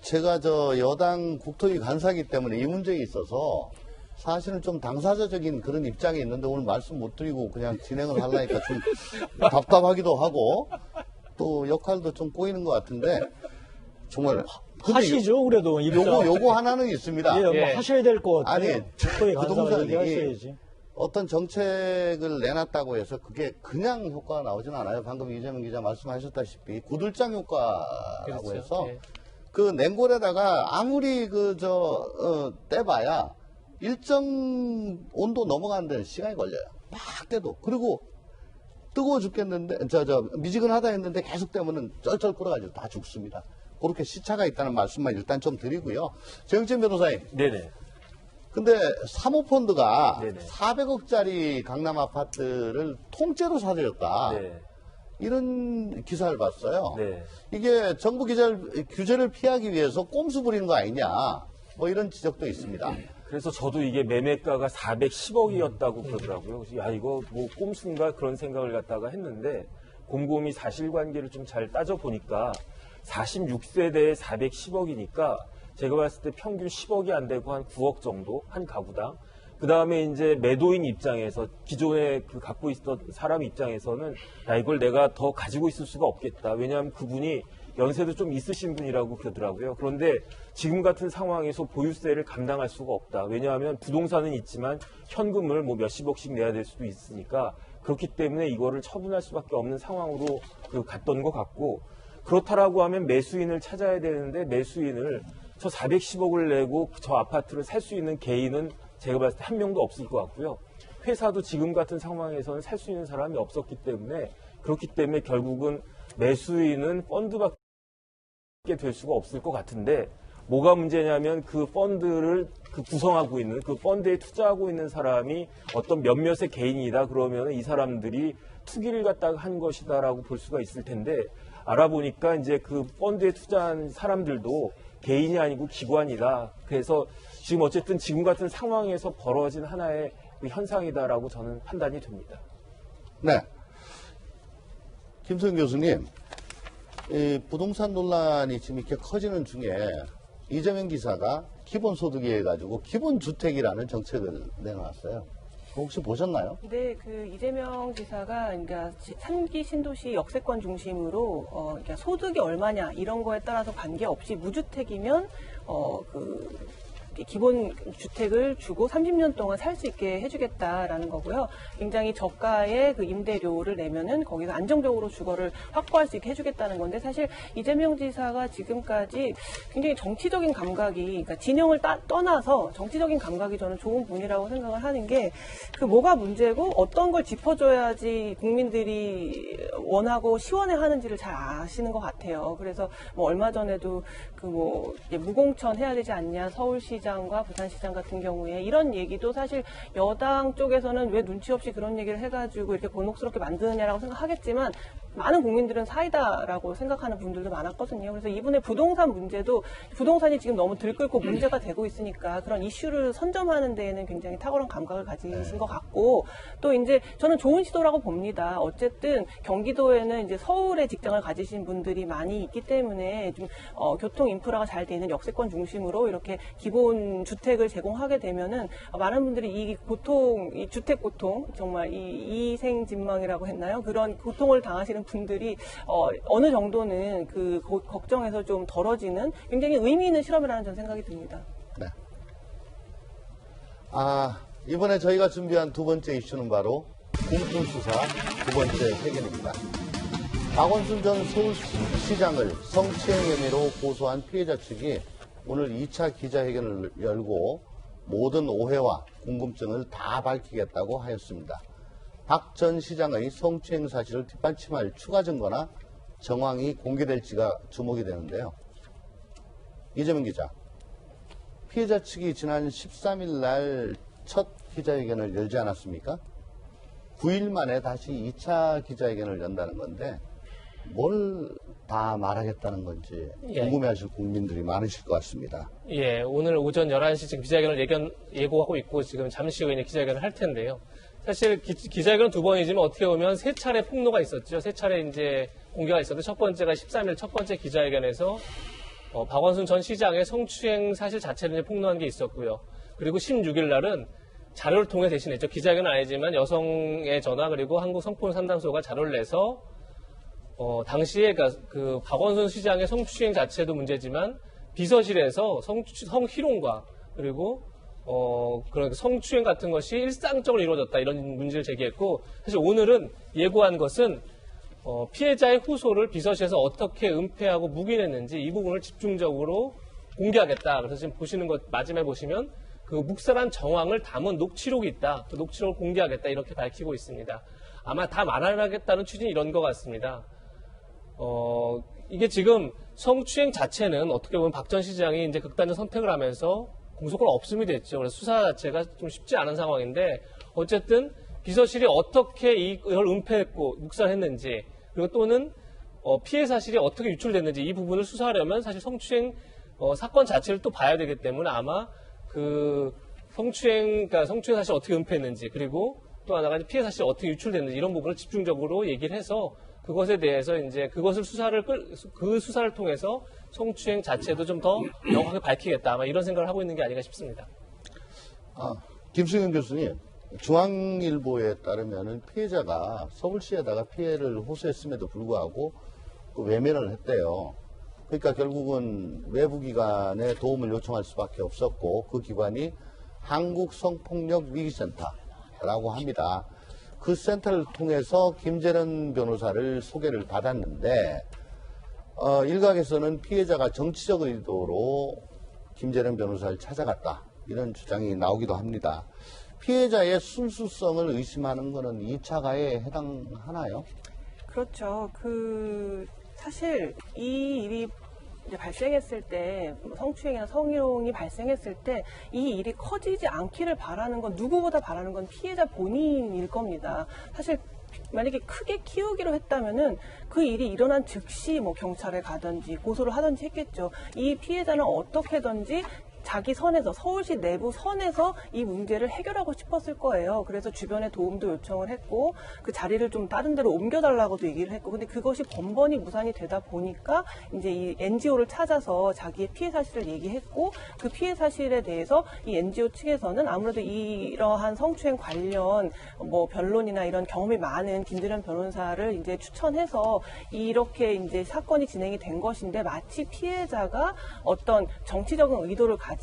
제가 여당 국토위 간사이기 때문에 이 문제에 있어서 사실은 좀 당사자적인 그런 입장이 있는데 오늘 말씀 못 드리고 그냥 진행을 하려니까 좀 답답하기도 하고 또 역할도 좀 꼬이는 것 같은데 정말 하시죠, 그래도. 요거 하나는 있습니다. 예, 뭐 하셔야 될 것 같아요. 아니, 국토위 간사 부동산이 얘기하셔야지. 어떤 정책을 내놨다고 해서 그게 그냥 효과가 나오지는 않아요. 방금 이재명 기자 말씀하셨다시피 구들장 효과라고 그렇죠. 해서 예. 그 냉골에다가 아무리 떼봐야 일정 온도 넘어가는 데는 시간이 걸려요. 막 떼도. 그리고 뜨거워 죽겠는데, 미지근하다 했는데 계속 떼면은 쩔쩔 끓어가지고 다 죽습니다. 그렇게 시차가 있다는 말씀만 일단 좀 드리고요. 정진 변호사님. 네네. 근데 사모펀드가 네네. 400억짜리 강남 아파트를 통째로 사들였다. 네. 이런 기사를 봤어요. 네. 이게 정부 규제를 피하기 위해서 꼼수 부리는 거 아니냐. 뭐 이런 지적도 있습니다. 그래서 저도 이게 매매가가 410억이었다고 그러더라고요. 그래서 야, 이거 뭐 꼼수인가 그런 생각을 갖다가 했는데 곰곰이 사실관계를 좀 잘 따져보니까 46세대에 410억이니까 제가 봤을 때 평균 10억이 안 되고 한 9억 정도 한 가구당. 그 다음에 이제 매도인 입장에서 기존에 갖고 있었던 사람 입장에서는 야, 이걸 내가 더 가지고 있을 수가 없겠다. 왜냐하면 그분이 연세도 좀 있으신 분이라고 그러더라고요. 그런데 지금 같은 상황에서 보유세를 감당할 수가 없다. 왜냐하면 부동산은 있지만 현금을 뭐 몇십억씩 내야 될 수도 있으니까 그렇기 때문에 이거를 처분할 수밖에 없는 상황으로 갔던 것 같고 그렇다라고 하면 매수인을 찾아야 되는데 매수인을 저 410억을 내고 저 아파트를 살 수 있는 개인은 제가 봤을 때 한 명도 없을 것 같고요. 회사도 지금 같은 상황에서는 살 수 있는 사람이 없었기 때문에 그렇기 때문에 결국은 매수인은 펀드밖에 될 수가 없을 것 같은데 뭐가 문제냐면 그 펀드를 구성하고 있는 그 펀드에 투자하고 있는 사람이 어떤 몇몇의 개인이다 그러면 이 사람들이 투기를 갖다가 한 것이다라고 볼 수가 있을 텐데 알아보니까 이제 그 펀드에 투자한 사람들도 개인이 아니고 기관이다. 그래서 지금 어쨌든 지금 같은 상황에서 벌어진 하나의 현상이다라고 저는 판단이 됩니다. 네. 김소영 교수님, 이 부동산 논란이 지금 이렇게 커지는 중에 이재명 기사가 기본소득에 해가지고 기본주택이라는 정책을 내놨어요. 혹시 보셨나요? 네, 그 이재명 지사가 그러니까 3기 신도시 역세권 중심으로 그러니까 소득이 얼마냐 이런 거에 따라서 관계없이 무주택이면 기본 주택을 주고 30년 동안 살 수 있게 해주겠다라는 거고요. 굉장히 저가의 그 임대료를 내면은 거기서 안정적으로 주거를 확보할 수 있게 해주겠다는 건데 사실 이재명 지사가 지금까지 굉장히 정치적인 감각이 그러니까 진영을 떠나서 정치적인 감각이 저는 좋은 분이라고 생각을 하는 게 그 뭐가 문제고 어떤 걸 짚어줘야지 국민들이 원하고 시원해하는지를 잘 아시는 것 같아요. 그래서 뭐 얼마 전에도 무공천 해야 되지 않냐 서울시장과 부산시장 같은 경우에 이런 얘기도 사실 여당 쪽에서는 왜 눈치 없이 그런 얘기를 해가지고 이렇게 곤혹스럽게 만드느냐라고 생각하겠지만 많은 국민들은 사이다라고 생각하는 분들도 많았거든요. 그래서 이분의 부동산 문제도 부동산이 지금 너무 들끓고 문제가 되고 있으니까 그런 이슈를 선점하는 데에는 굉장히 탁월한 감각을 가지신 것 같고 또 이제 저는 좋은 시도라고 봅니다. 어쨌든 경기도에는 이제 서울에 직장을 가지신 분들이 많이 있기 때문에 좀 교통 인프라가 잘 돼 있는 역세권 중심으로 이렇게 기본 주택을 제공하게 되면은 많은 분들이 이 주택 고통 정말 이 이생진망이라고 했나요? 그런 고통을 당하시는 분들이 어느 정도는 그 걱정에서 좀 덜어지는 굉장히 의미 있는 실험이라는 저는 생각이 듭니다. 네. 이번에 저희가 준비한 두 번째 이슈는 바로 공수수사 두 번째 회견입니다. 박원순 전 서울시장을 성추행 혐의로 고소한 피해자 측이 오늘 2차 기자회견을 열고 모든 오해와 궁금증을 다 밝히겠다고 하였습니다. 박 전 시장의 성추행 사실을 뒷받침할 추가 증거나 정황이 공개될지가 주목이 되는데요. 이재명 기자, 피해자 측이 지난 13일 날 첫 기자회견을 열지 않았습니까? 9일 만에 다시 2차 기자회견을 연다는 건데 뭘 다 말하겠다는 건지 궁금해하실 국민들이 많으실 것 같습니다. 예, 오늘 오전 11시 지금 기자회견을 예고하고 있고 지금 잠시 후에 기자회견을 할 텐데요. 사실 기자회견은 두 번이지만 어떻게 보면 세 차례 폭로가 있었죠. 세 차례 이제 공개가 있었는데 첫 번째가 13일 첫 번째 기자회견에서 박원순 전 시장의 성추행 사실 자체를 폭로한 게 있었고요. 그리고 16일 날은 자료를 통해 대신했죠. 기자회견은 아니지만 여성의 전화 그리고 한국성폭력상담소가 자료를 내서 당시에 그 박원순 시장의 성추행 자체도 문제지만 비서실에서 성희롱과 그리고 그런 성추행 같은 것이 일상적으로 이루어졌다 이런 문제를 제기했고 사실 오늘은 예고한 것은 피해자의 후소를 비서실에서 어떻게 은폐하고 묵인했는지 이 부분을 집중적으로 공개하겠다. 그래서 지금 보시는 것 마지막에 보시면 그 묵살한 정황을 담은 녹취록이 있다. 그 녹취록을 공개하겠다 이렇게 밝히고 있습니다. 아마 다 말하겠다는 취지는 이런 것 같습니다. 이게 지금 성추행 자체는 어떻게 보면 박 전 시장이 이제 극단적 선택을 하면서 공소권 없음이 됐죠. 그래서 수사 자체가 좀 쉽지 않은 상황인데 어쨌든 비서실이 어떻게 이걸 은폐했고 묵살했는지 그리고 또는 피해 사실이 어떻게 유출됐는지 이 부분을 수사하려면 사실 성추행 사건 자체를 또 봐야 되기 때문에 아마 그 성추행 사실 어떻게 은폐했는지 그리고 또 하나가 피해 사실이 어떻게 유출됐는지 이런 부분을 집중적으로 얘기를 해서 그것에 대해서 이제 그 수사를 통해서 성추행 자체도 좀 더 명확하게 밝히겠다. 아마 이런 생각을 하고 있는 게 아닌가 싶습니다. 김승현 교수님, 중앙일보에 따르면은 피해자가 서울시에다가 피해를 호소했음에도 불구하고 그 외면을 했대요. 그러니까 결국은 외부 기관에 도움을 요청할 수밖에 없었고 그 기관이 한국성폭력위기센터라고 합니다. 그 센터를 통해서 김재련 변호사를 소개를 받았는데 일각에서는 피해자가 정치적 의도로 김재련 변호사를 찾아갔다 이런 주장이 나오기도 합니다. 피해자의 순수성을 의심하는 것은 2차 가해에 해당하나요? 그렇죠. 사실 이 일이 이제 발생했을 때 성추행이나 성희롱이 발생했을 때 이 일이 커지지 않기를 바라는 건 누구보다 바라는 건 피해자 본인일 겁니다. 사실 만약에 크게 키우기로 했다면은 그 일이 일어난 즉시 뭐 경찰에 가든지 고소를 하든지 했겠죠. 이 피해자는 어떻게든지 자기 선에서 서울시 내부 선에서 이 문제를 해결하고 싶었을 거예요. 그래서 주변에 도움도 요청을 했고 그 자리를 좀 다른 데로 옮겨달라고도 얘기를 했고 근데 그것이 번번이 무산이 되다 보니까 이제 이 NGO를 찾아서 자기의 피해 사실을 얘기했고 그 피해 사실에 대해서 이 NGO 측에서는 아무래도 이러한 성추행 관련 뭐 변론이나 이런 경험이 많은 김재련 변호사를 이제 추천해서 이렇게 이제 사건이 진행이 된 것인데 마치 피해자가 어떤 정치적인 의도를 가지고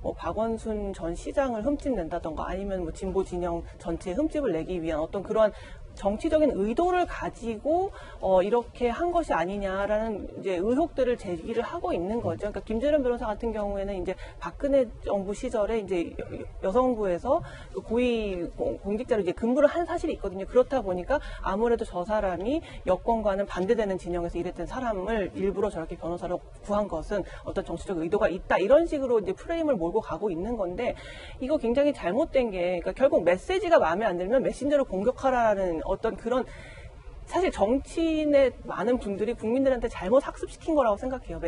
뭐 박원순 전 시장을 흠집낸다던가 아니면 뭐 진보 진영 전체에 흠집을 내기 위한 어떤 그러한 정치적인 의도를 가지고 이렇게 한 것이 아니냐라는 이제 의혹들을 제기를 하고 있는 거죠. 그러니까 김재련 변호사 같은 경우에는 이제 박근혜 정부 시절에 이제 여성부에서 고위 공직자로 이제 근무를 한 사실이 있거든요. 그렇다 보니까 아무래도 저 사람이 여권과는 반대되는 진영에서 일했던 사람을 일부러 저렇게 변호사로 구한 것은 어떤 정치적 의도가 있다 이런 식으로 이제 프레임을 몰고 가고 있는 건데 이거 굉장히 잘못된 게 그러니까 결국 메시지가 마음에 안 들면 메신저를 공격하라는 어떤 그런 사실 정치인의 많은 분들이 국민들한테 잘못 학습시킨 거라고 생각해요.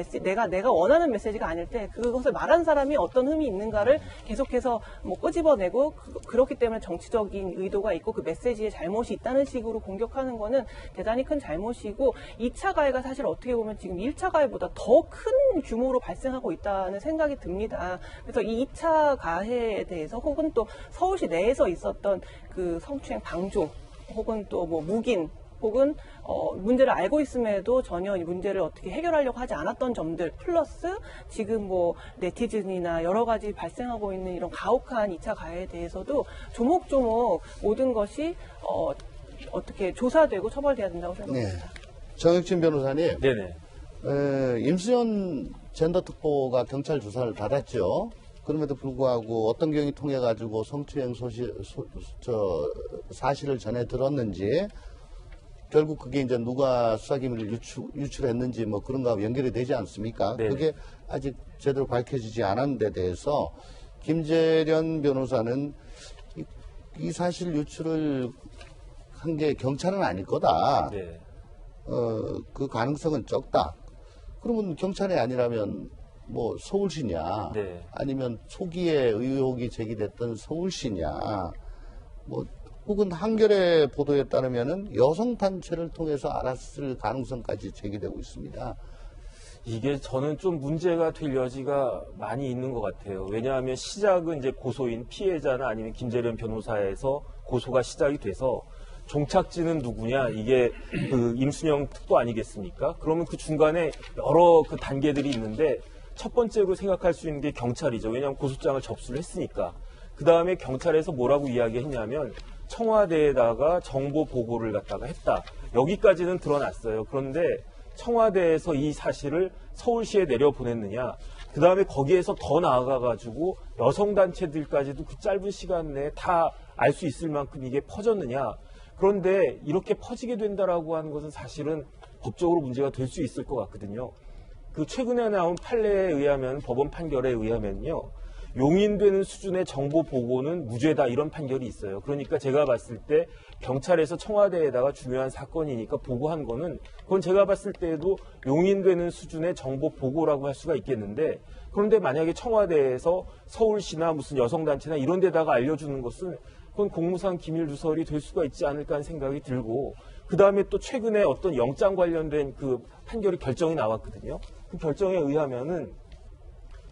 내가 원하는 메시지가 아닐 때 그것을 말한 사람이 어떤 흠이 있는가를 계속해서 뭐 끄집어내고 그렇기 때문에 정치적인 의도가 있고 그 메시지에 잘못이 있다는 식으로 공격하는 거는 대단히 큰 잘못이고 2차 가해가 사실 어떻게 보면 지금 1차 가해보다 더 큰 규모로 발생하고 있다는 생각이 듭니다. 그래서 이 2차 가해에 대해서 혹은 또 서울시 내에서 있었던 그 성추행 방조 혹은 또 뭐 묵인 혹은 문제를 알고 있음에도 전혀 이 문제를 어떻게 해결하려고 하지 않았던 점들 플러스 지금 뭐 네티즌이나 여러 가지 발생하고 있는 이런 가혹한 2차 가해에 대해서도 조목조목 모든 것이 어떻게 조사되고 처벌돼야 된다고 생각합니다. 네. 정혁진 변호사님. 네네. 임수연 젠더특보가 경찰 조사를 받았죠. 그럼에도 불구하고 어떤 경위 통해 가지고 성추행 사실을 전해 들었는지, 결국 그게 이제 누가 수사기밀을 유출했는지 뭐 그런 거하고 연결이 되지 않습니까? 네네. 그게 아직 제대로 밝혀지지 않았는데 대해서 김재련 변호사는 이 사실 유출을 한 게 경찰은 아닐 거다. 네. 그 가능성은 적다. 그러면 경찰이 아니라면 뭐 서울시냐, 네. 아니면 초기에 의혹이 제기됐던 서울시냐, 뭐 혹은 한겨레 보도에 따르면은 여성 단체를 통해서 알았을 가능성까지 제기되고 있습니다. 이게 저는 좀 문제가 될 여지가 많이 있는 것 같아요. 왜냐하면 시작은 이제 고소인 피해자나 아니면 김재련 변호사에서 고소가 시작이 돼서 종착지는 누구냐, 이게 그 임순영 특보 아니겠습니까? 그러면 그 중간에 여러 그 단계들이 있는데 첫 번째로 생각할 수 있는 게 경찰이죠. 왜냐하면 고소장을 접수를 했으니까. 그 다음에 경찰에서 뭐라고 이야기했냐면 청와대에다가 정보 보고를 갖다가 했다. 여기까지는 드러났어요. 그런데 청와대에서 이 사실을 서울시에 내려보냈느냐, 그 다음에 거기에서 더 나아가가지고 여성단체들까지도 그 짧은 시간 내에 다 알 수 있을 만큼 이게 퍼졌느냐. 그런데 이렇게 퍼지게 된다라고 하는 것은 사실은 법적으로 문제가 될 수 있을 것 같거든요. 그 최근에 나온 판례에 의하면, 법원 판결에 의하면요, 용인되는 수준의 정보 보고는 무죄다, 이런 판결이 있어요. 그러니까 제가 봤을 때 경찰에서 청와대에다가 중요한 사건이니까 보고한 거는, 그건 제가 봤을 때에도 용인되는 수준의 정보 보고라고 할 수가 있겠는데, 그런데 만약에 청와대에서 서울시나 무슨 여성단체나 이런 데다가 알려주는 것은 그건 공무상 기밀 누설이 될 수가 있지 않을까 하는 생각이 들고, 그 다음에 또 최근에 어떤 영장 관련된 그 판결이 결정이 나왔거든요. 그 결정에 의하면은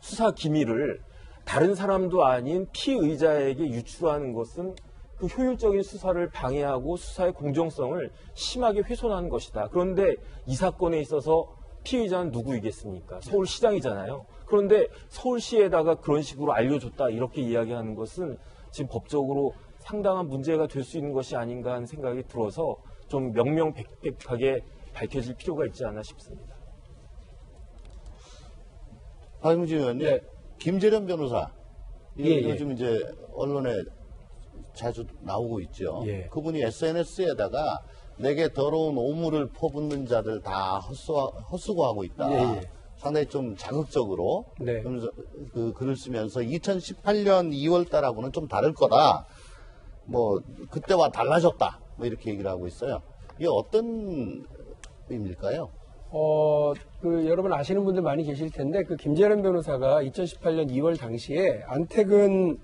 수사 기밀을 다른 사람도 아닌 피의자에게 유출하는 것은 그 효율적인 수사를 방해하고 수사의 공정성을 심하게 훼손하는 것이다. 그런데 이 사건에 있어서 피의자는 누구이겠습니까? 서울시장이잖아요. 그런데 서울시에다가 그런 식으로 알려줬다, 이렇게 이야기하는 것은 지금 법적으로 상당한 문제가 될 수 있는 것이 아닌가 하는 생각이 들어서 좀 명명백백하게 밝혀질 필요가 있지 않나 싶습니다. 박용진 의원님, 네. 김재련 변호사, 예. 요즘 이제 언론에 자주 나오고 있죠. 예. 그분이 SNS에다가 내게 더러운 오물을 퍼붓는 자들 다 헛수고하고 있다. 예. 상당히 좀 자극적으로 네. 그러면서 그 글을 쓰면서 2018년 2월 달하고는 좀 다를 거다. 뭐 그때와 달라졌다. 뭐 이렇게 얘기를 하고 있어요. 이게 어떤 의미일까요? 여러분 아시는 분들 많이 계실 텐데, 그 김재련 변호사가 2018년 2월 당시에 안태근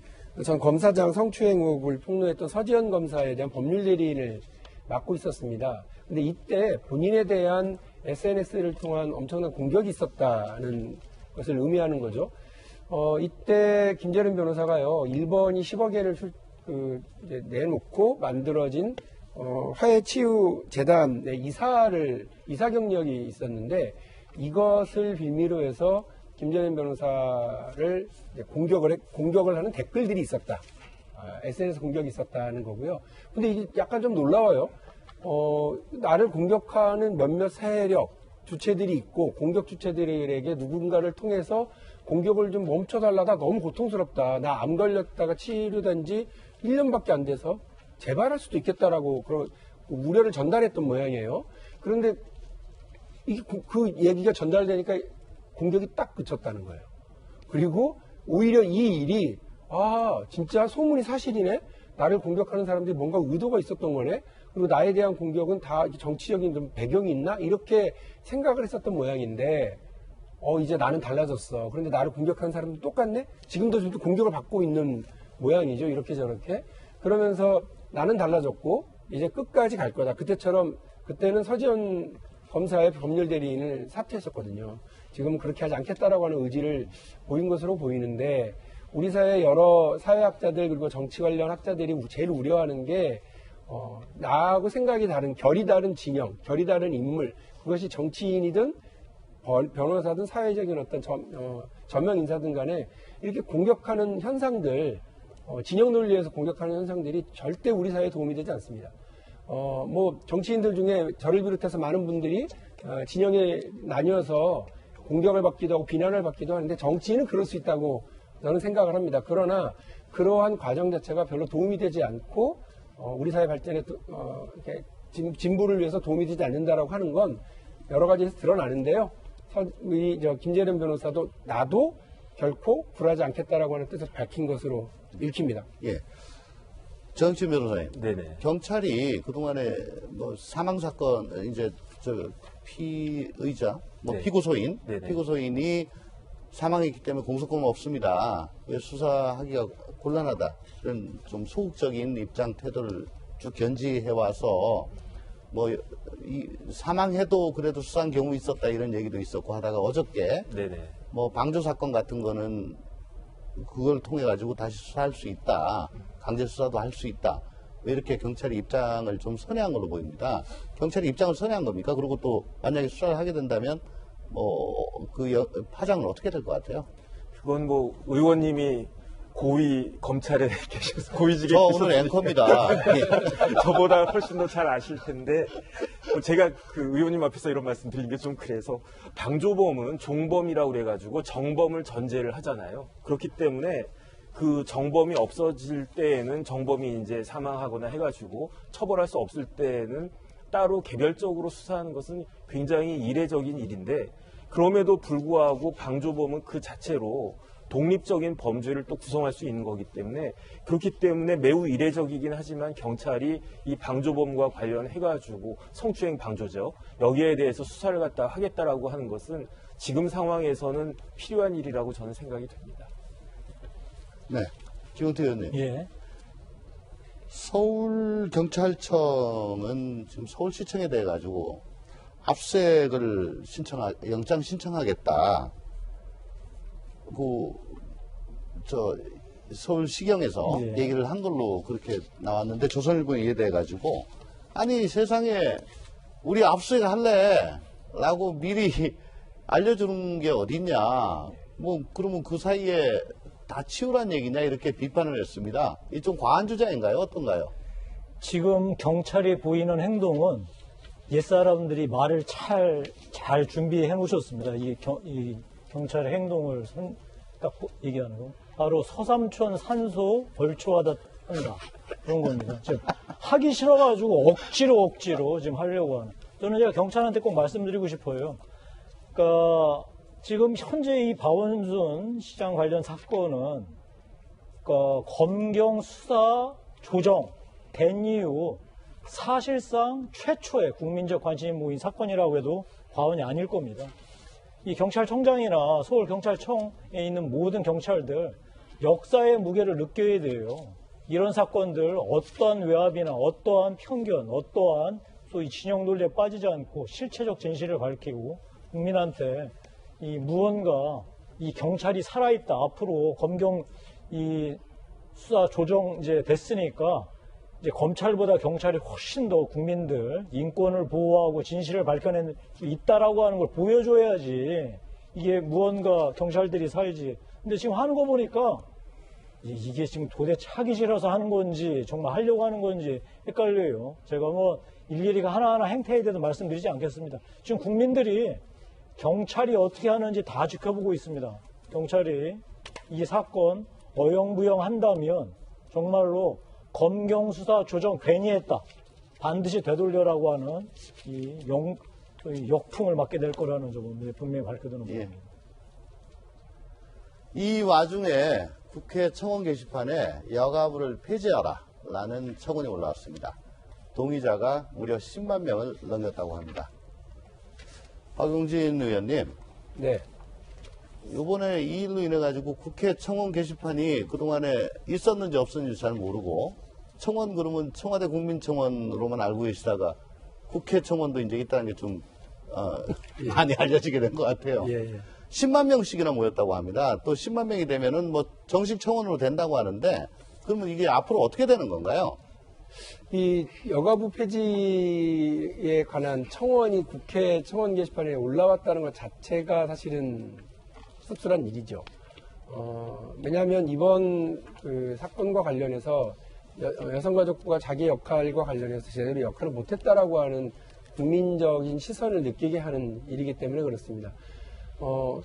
전 검사장 성추행 의혹을 폭로했던 서지현 검사에 대한 법률 대리인을 맡고 있었습니다. 근데 이때 본인에 대한 SNS를 통한 엄청난 공격이 있었다는 것을 의미하는 거죠. 이때 김재련 변호사가요, 1번이 10억 엔을 이제 내놓고 만들어진 화해치유재단의 이사 경력이 있었는데, 이것을 빌미로 해서 김재련 변호사를 공격을 하는 댓글들이 있었다. SNS 공격이 있었다는 거고요. 근데 이게 약간 좀 놀라워요. 나를 공격하는 몇몇 세력, 주체들이 있고, 공격 주체들에게 누군가를 통해서 공격을 좀 멈춰달라다, 너무 고통스럽다, 나 암 걸렸다가 치료된 지 1년밖에 안 돼서 재발할 수도 있겠다라고 그런 우려를 전달했던 모양이에요. 그런데 그 얘기가 전달되니까 공격이 딱 그쳤다는 거예요. 그리고 오히려 이 일이, 진짜 소문이 사실이네? 나를 공격하는 사람들이 뭔가 의도가 있었던 거네? 그리고 나에 대한 공격은 다 정치적인 좀 배경이 있나? 이렇게 생각을 했었던 모양인데, 이제 나는 달라졌어. 그런데 나를 공격하는 사람도 똑같네? 지금도 좀 공격을 받고 있는 모양이죠. 이렇게 저렇게. 그러면서 나는 달라졌고, 이제 끝까지 갈 거다. 그때는 서지현 검사의 법률 대리인을 사퇴했었거든요. 지금은 그렇게 하지 않겠다라고 하는 의지를 보인 것으로 보이는데, 우리 사회 여러 사회학자들 그리고 정치 관련 학자들이 제일 우려하는 게 나하고 생각이 다른, 결이 다른 진영, 결이 다른 인물, 그것이 정치인이든 변호사든 사회적인 어떤 전면 인사든 간에 이렇게 공격하는 현상들, 진영 논리에서 공격하는 현상들이 절대 우리 사회에 도움이 되지 않습니다. 뭐 정치인들 중에 저를 비롯해서 많은 분들이 진영에 나뉘어서 공격을 받기도 하고 비난을 받기도 하는데 정치인은 그럴 수 있다고 저는 생각을 합니다. 그러나 그러한 과정 자체가 별로 도움이 되지 않고 우리 사회 발전에 이렇게 진보를 위해서 도움이 되지 않는다라고 하는 건 여러 가지에서 드러나는데요. 우리 김재련 변호사도 나도 결코 굴하지 않겠다라고 하는 뜻을 밝힌 것으로 읽힙니다. 예. 정치 변호사님. 네네. 경찰이 그동안에 뭐 사망 사건 이제 피의자 뭐 네. 피고소인 네네. 피고소인이 사망했기 때문에 공소권 없습니다. 왜 수사하기가 곤란하다. 이런 좀 소극적인 입장 태도를 쭉 견지해 와서 뭐 사망해도 그래도 수사한 경우 있었다 이런 얘기도 있었고 하다가 어저께 네네. 뭐 방조 사건 같은 거는 그걸 통해 가지고 다시 수사할 수 있다. 강제 수사도 할 수 있다. 왜 이렇게 경찰이 입장을 좀 선회한 걸로 보입니다. 경찰이 입장을 선회한 겁니까? 그리고 또 만약에 수사를 하게 된다면 그 파장은 어떻게 될 것 같아요? 그건 뭐 의원님이 고위 검찰에 계셔서 고위직에 저 오늘 앵커입니다. 저보다 훨씬 더 잘 아실 텐데 제가 그 의원님 앞에서 이런 말씀 드린 게 좀 그래서 방조범은 종범이라고 그래가지고 정범을 전제를 하잖아요. 그렇기 때문에 그 정범이 없어질 때에는 정범이 이제 사망하거나 해가지고 처벌할 수 없을 때에는 따로 개별적으로 수사하는 것은 굉장히 이례적인 일인데 그럼에도 불구하고 방조범은 그 자체로 독립적인 범죄를 또 구성할 수 있는 거기 때문에 그렇기 때문에 매우 이례적이긴 하지만 경찰이 이 방조범과 관련해가지고 성추행 방조죠. 여기에 대해서 수사를 갖다 하겠다라고 하는 것은 지금 상황에서는 필요한 일이라고 저는 생각이 됩니다. 네. 김용태 의원님. 예. 서울경찰청은 지금 서울시청에 대해 가지고 압수수색을 영장 신청하겠다. 서울시경에서 예. 얘기를 한 걸로 그렇게 나왔는데 조선일보에 이해돼 가지고 아니 세상에 우리 압수수색 할래 라고 미리 알려주는 게 어딨냐. 뭐 그러면 그 사이에 다 치우란 얘기냐 이렇게 비판을 했습니다. 이 좀 과한 주장인가요? 어떤가요? 지금 경찰이 보이는 행동은 옛사람들이 말을 잘 준비해 놓으셨습니다. 이 경찰의 행동을 딱 얘기하는 거. 바로 서삼촌 산소 벌초하다 한다. 그런 겁니다. 지금 하기 싫어가지고 억지로 지금 하려고 하는. 저는 제가 경찰한테 꼭 말씀드리고 싶어요. 그러니까 지금 현재 이 박원순 시장 관련 사건은 검경 수사 조정 된 이후 사실상 최초의 국민적 관심이 모인 사건이라고 해도 과언이 아닐 겁니다. 이 경찰청장이나 서울경찰청에 있는 모든 경찰들 역사의 무게를 느껴야 돼요. 이런 사건들 어떠한 외압이나 어떠한 편견, 어떠한 소위 진영 논리에 빠지지 않고 실체적 진실을 밝히고 국민한테 이 무언가 이 경찰이 살아있다. 앞으로 검경 이 수사 조정 이제 됐으니까 이제 검찰보다 경찰이 훨씬 더 국민들 인권을 보호하고 진실을 밝혀낼 수 있다라고 하는 걸 보여줘야지 이게 무언가 경찰들이 살지. 근데 지금 하는 거 보니까 이게 지금 도대체 하기 싫어서 하는 건지 정말 하려고 하는 건지 헷갈려요. 제가 뭐 일일이 하나하나 행태에 대해서 말씀드리지 않겠습니다. 지금 국민들이 경찰이 어떻게 하는지 다 지켜보고 있습니다. 경찰이 이 사건 어영부영 한다면 정말로 검경 수사 조정 괜히 했다. 반드시 되돌려라고 하는 이 역풍을 맞게 될 거라는 점을 분명히 밝혀두는 부분입니다. 이 와중에 국회 청원 게시판에 여가부를 폐지하라 라는 청원이 올라왔습니다. 동의자가 무려 10만 명을 넘겼다고 합니다. 박용진 의원님. 네. 이번에 이 일로 인해 가지고 국회 청원 게시판이 그동안에 있었는지 없었는지 잘 모르고 청원 그러면 청와대 국민청원으로만 알고 계시다가 국회 청원도 이제 있다는 게 좀 많이 알려지게 된 것 같아요. 예. 10만 명씩이나 모였다고 합니다. 또 10만 명이 되면은 뭐 정식 청원으로 된다고 하는데 그러면 이게 앞으로 어떻게 되는 건가요? 이 여가부 폐지에 관한 청원이 국회 청원 게시판에 올라왔다는 것 자체가 사실은 씁쓸한 일이죠. 왜냐하면 이번 그 사건과 관련해서 여성가족부가 자기 역할과 관련해서 제대로 역할을 못했다라고 하는 국민적인 시선을 느끼게 하는 일이기 때문에 그렇습니다.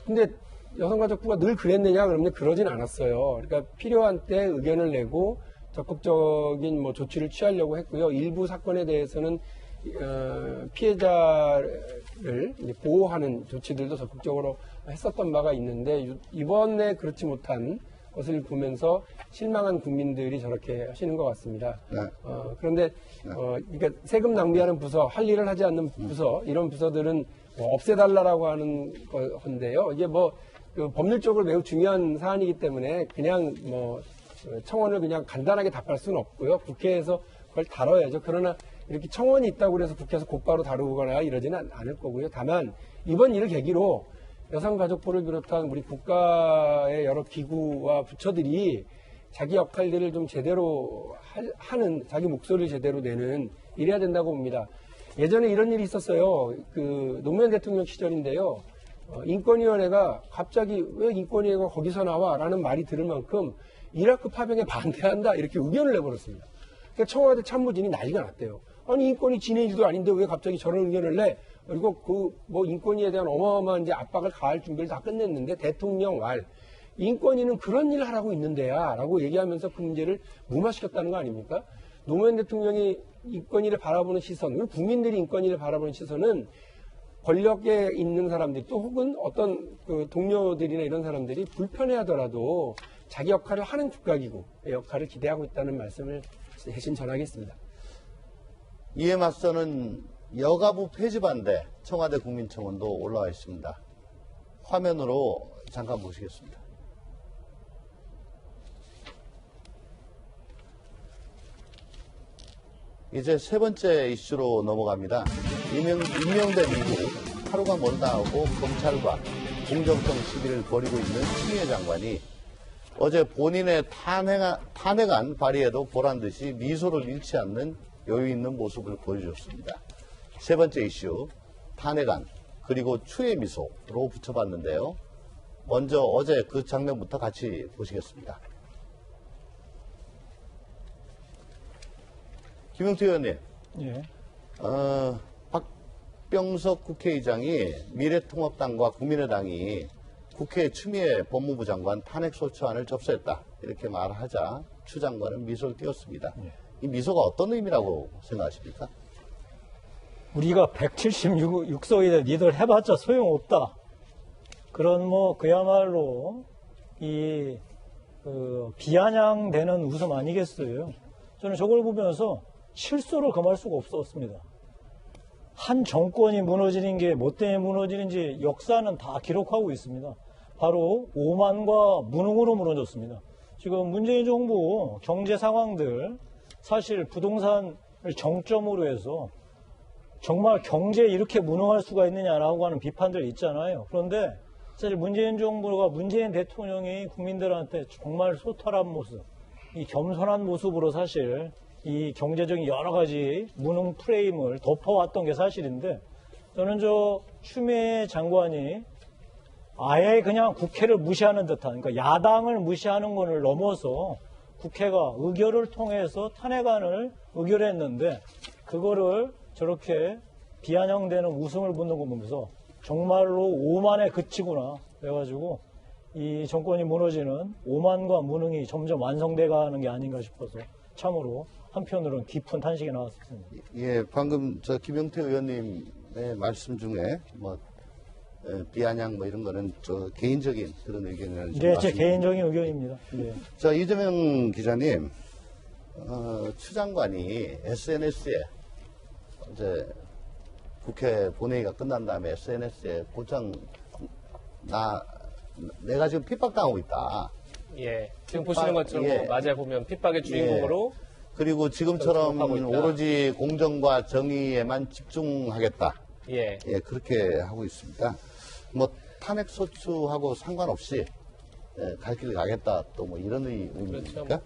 근데 여성가족부가 늘 그랬느냐 그러면 그러진 않았어요. 그러니까 필요한 때 의견을 내고 적극적인 뭐 조치를 취하려고 했고요. 일부 사건에 대해서는 피해자를 보호하는 조치들도 적극적으로 했었던 바가 있는데 이번에 그렇지 못한 것을 보면서 실망한 국민들이 저렇게 하시는 것 같습니다. 네. 그런데 그러니까 세금 낭비하는 부서, 할 일을 하지 않는 부서, 이런 부서들은 뭐 없애달라고 하는 건데요. 이게 뭐 그 법률적으로 매우 중요한 사안이기 때문에 그냥 뭐 청원을 그냥 간단하게 답할 수는 없고요. 국회에서 그걸 다뤄야죠. 그러나 이렇게 청원이 있다고 해서 국회에서 곧바로 다루거나 이러지는 않을 거고요. 다만 이번 일을 계기로 여성가족부를 비롯한 우리 국가의 여러 기구와 부처들이 자기 역할들을 좀 제대로 하는, 자기 목소리를 제대로 내는 이래야 된다고 봅니다. 예전에 이런 일이 있었어요. 그 노무현 대통령 시절인데요. 인권위원회가 갑자기 왜 인권위가 거기서 나와? 라는 말이 들을 만큼 이라크 파병에 반대한다 이렇게 의견을 내버렸습니다. 그러니까 청와대 참모진이 난리가 났대요. 아니 인권위 지네 일도 아닌데 왜 갑자기 저런 의견을 내? 그리고 그 뭐 인권위에 대한 어마어마한 이제 압박을 가할 준비를 다 끝냈는데 대통령 말 인권위는 그런 일을 하라고 있는데야라고 얘기하면서 그 문제를 무마시켰다는 거 아닙니까? 노무현 대통령이 인권위를 바라보는 시선, 그리고 국민들이 인권위를 바라보는 시선은 권력에 있는 사람들 또 혹은 어떤 그 동료들이나 이런 사람들이 불편해하더라도 자기 역할을 하는 국가기구의 역할을 기대하고 있다는 말씀을 대신 전하겠습니다. 이에 맞서는 여가부 폐지 반대 청와대 국민청원도 올라와 있습니다. 화면으로 잠깐 보시겠습니다. 이제 세 번째 이슈로 넘어갑니다. 임명된 이후 하루가 멀다 하고 검찰과 공정성 시비를 벌이고 있는 추미애 장관이 어제 본인의 탄핵안 발의에도 보란듯이 미소를 잃지 않는 여유 있는 모습을 보여줬습니다. 세 번째 이슈, 탄핵안 그리고 추의 미소로 붙여봤는데요. 먼저 어제 그 장면부터 같이 보시겠습니다. 김영태 의원님, 예. 박병석 국회의장이 미래통합당과 국민의당이 국회에 추미애 법무부 장관 탄핵소추안을 접수했다 이렇게 말하자 추 장관은 미소를 띄웠습니다. 예. 이 미소가 어떤 의미라고 생각하십니까? 우리가 176석이다 니들 해봤자 소용없다. 그런 그야말로 비아냥되는 웃음 아니겠어요. 저는 저걸 보면서 실소를 금할 수가 없었습니다. 한 정권이 무너지는 게 뭐 때문에 무너지는지 역사는 다 기록하고 있습니다. 바로 오만과 무능으로 무너졌습니다. 지금 문재인 정부 경제 상황들 사실 부동산을 정점으로 해서 정말 경제에 이렇게 무능할 수가 있느냐라고 하는 비판들 있잖아요. 그런데 사실 문재인 정부가 문재인 대통령이 국민들한테 정말 소탈한 모습, 이 겸손한 모습으로 사실 이 경제적인 여러 가지 무능 프레임을 덮어왔던 게 사실인데 저는 추미애 장관이 아예 그냥 국회를 무시하는 듯한, 그러니까 야당을 무시하는 것을 넘어서 국회가 의결을 통해서 탄핵안을 의결했는데 그거를 저렇게 비아냥되는 웃음을 짓는 거 보면서 정말로 오만에 그치구나. 그래가지고 이 정권이 무너지는 오만과 무능이 점점 완성돼가는 게 아닌가 싶어서 참으로 한편으로는 깊은 탄식이 나왔습니다. 예, 방금 김영태 의원님의 말씀 중에 비아냥 이런 거는 개인적인 그런 의견이라는 점. 네, 제 개인적인 의견입니다. 네. 자, 이재명 기자님, 추 장관이 SNS에 이제 국회 본회의가 끝난 다음에 SNS에 곧장 내가 지금 핍박당하고 있다. 예, 지금 보시는 것처럼 예. 맞아요. 보면 핍박의 주인공으로 그리고 지금처럼 오로지 공정과 정의에만 집중하겠다. 예, 그렇게 하고 있습니다. 탄핵 소추하고 상관없이 갈 길 가겠다 또 이런 의미입니까? 그렇죠.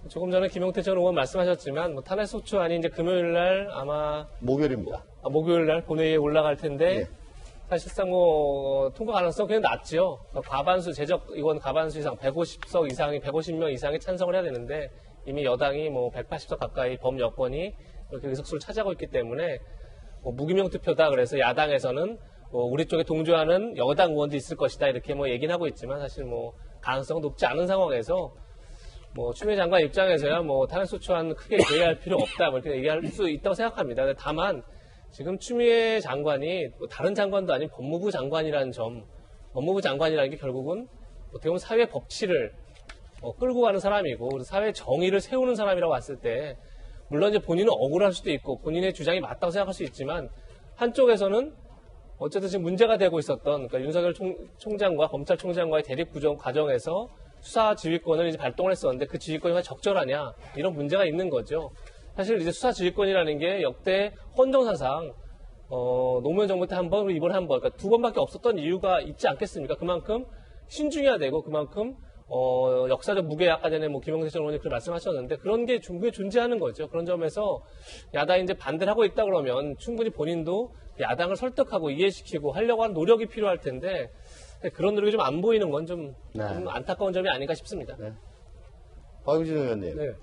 조금 전에 김용태 전 의원 말씀하셨지만 뭐 탄핵 소추안이 이제 금요일 날 아마 목요일입니다. 목요일 날 본회의에 올라갈 텐데 예. 사실상 뭐 통과 가능성 그냥 낮죠. 과반수 제적 의원 과반수 이상 150석 이상이 150명 이상이 찬성을 해야 되는데 이미 여당이 뭐 180석 가까이 범여권이 이렇게 의석수를 차지하고 있기 때문에 뭐 무기명 투표다 그래서 야당에서는 뭐 우리 쪽에 동조하는 여당 의원도 있을 것이다 이렇게 뭐 얘기는 하고 있지만 사실 뭐 가능성 높지 않은 상황에서 뭐 추미애 장관 입장에서야 뭐 탄핵소추안 크게 제의할 필요 없다 뭐 이렇게 얘기할 수 있다고 생각합니다. 근데 다만 지금 추미애 장관이 뭐 다른 장관도 아닌 법무부 장관이라는 점, 법무부 장관이라는 게 결국은 어떻게 보면 사회 법치를 끌고 가는 사람이고 사회 정의를 세우는 사람이라고 봤을 때 물론 이제 본인은 억울할 수도 있고 본인의 주장이 맞다고 생각할 수 있지만 한쪽에서는 어쨌든 지금 문제가 되고 있었던 그러니까 윤석열 총장과 검찰총장과의 대립 구조 과정에서 수사 지휘권을 이제 발동을 했었는데 그 지휘권이 적절하냐 이런 문제가 있는 거죠. 사실 이제 수사 지휘권이라는 게 역대 헌정사상 노무현 정부 때 한 번, 그리고 이번에 한 번, 그러니까 두 번밖에 없었던 이유가 있지 않겠습니까? 그만큼 신중해야 되고 그만큼 역사적 무게 아까 전에 뭐 김영세 전 의원이 그렇게 말씀하셨는데 그런 게 충분히 존재하는 거죠. 그런 점에서 야당이 이제 반대를 하고 있다 그러면 충분히 본인도 야당을 설득하고 이해시키고 하려고 하는 노력이 필요할 텐데 그런 노력이 좀 안 보이는 건 좀 안타까운 점이 아닌가 싶습니다. 네. 박용진 의원님. 네.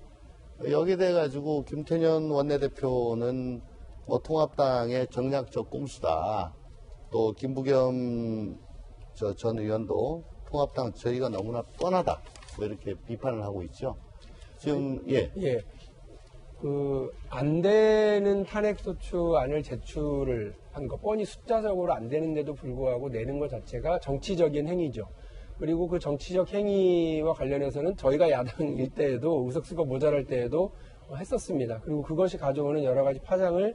여기에 대해 가지고 김태년 원내대표는 뭐 통합당의 정략적 꼼수다. 또 김부겸 전 의원도 통합당 저희가 너무나 뻔하다. 뭐 이렇게 비판을 하고 있죠. 지금 예. 안 되는 탄핵소추안을 제출을 한 거, 뻔히 숫자적으로 안 되는데도 불구하고 내는 것 자체가 정치적인 행위죠. 그리고 그 정치적 행위와 관련해서는 저희가 야당일 때에도 의석수가 모자랄 때에도 했었습니다. 그리고 그것이 가져오는 여러 가지 파장을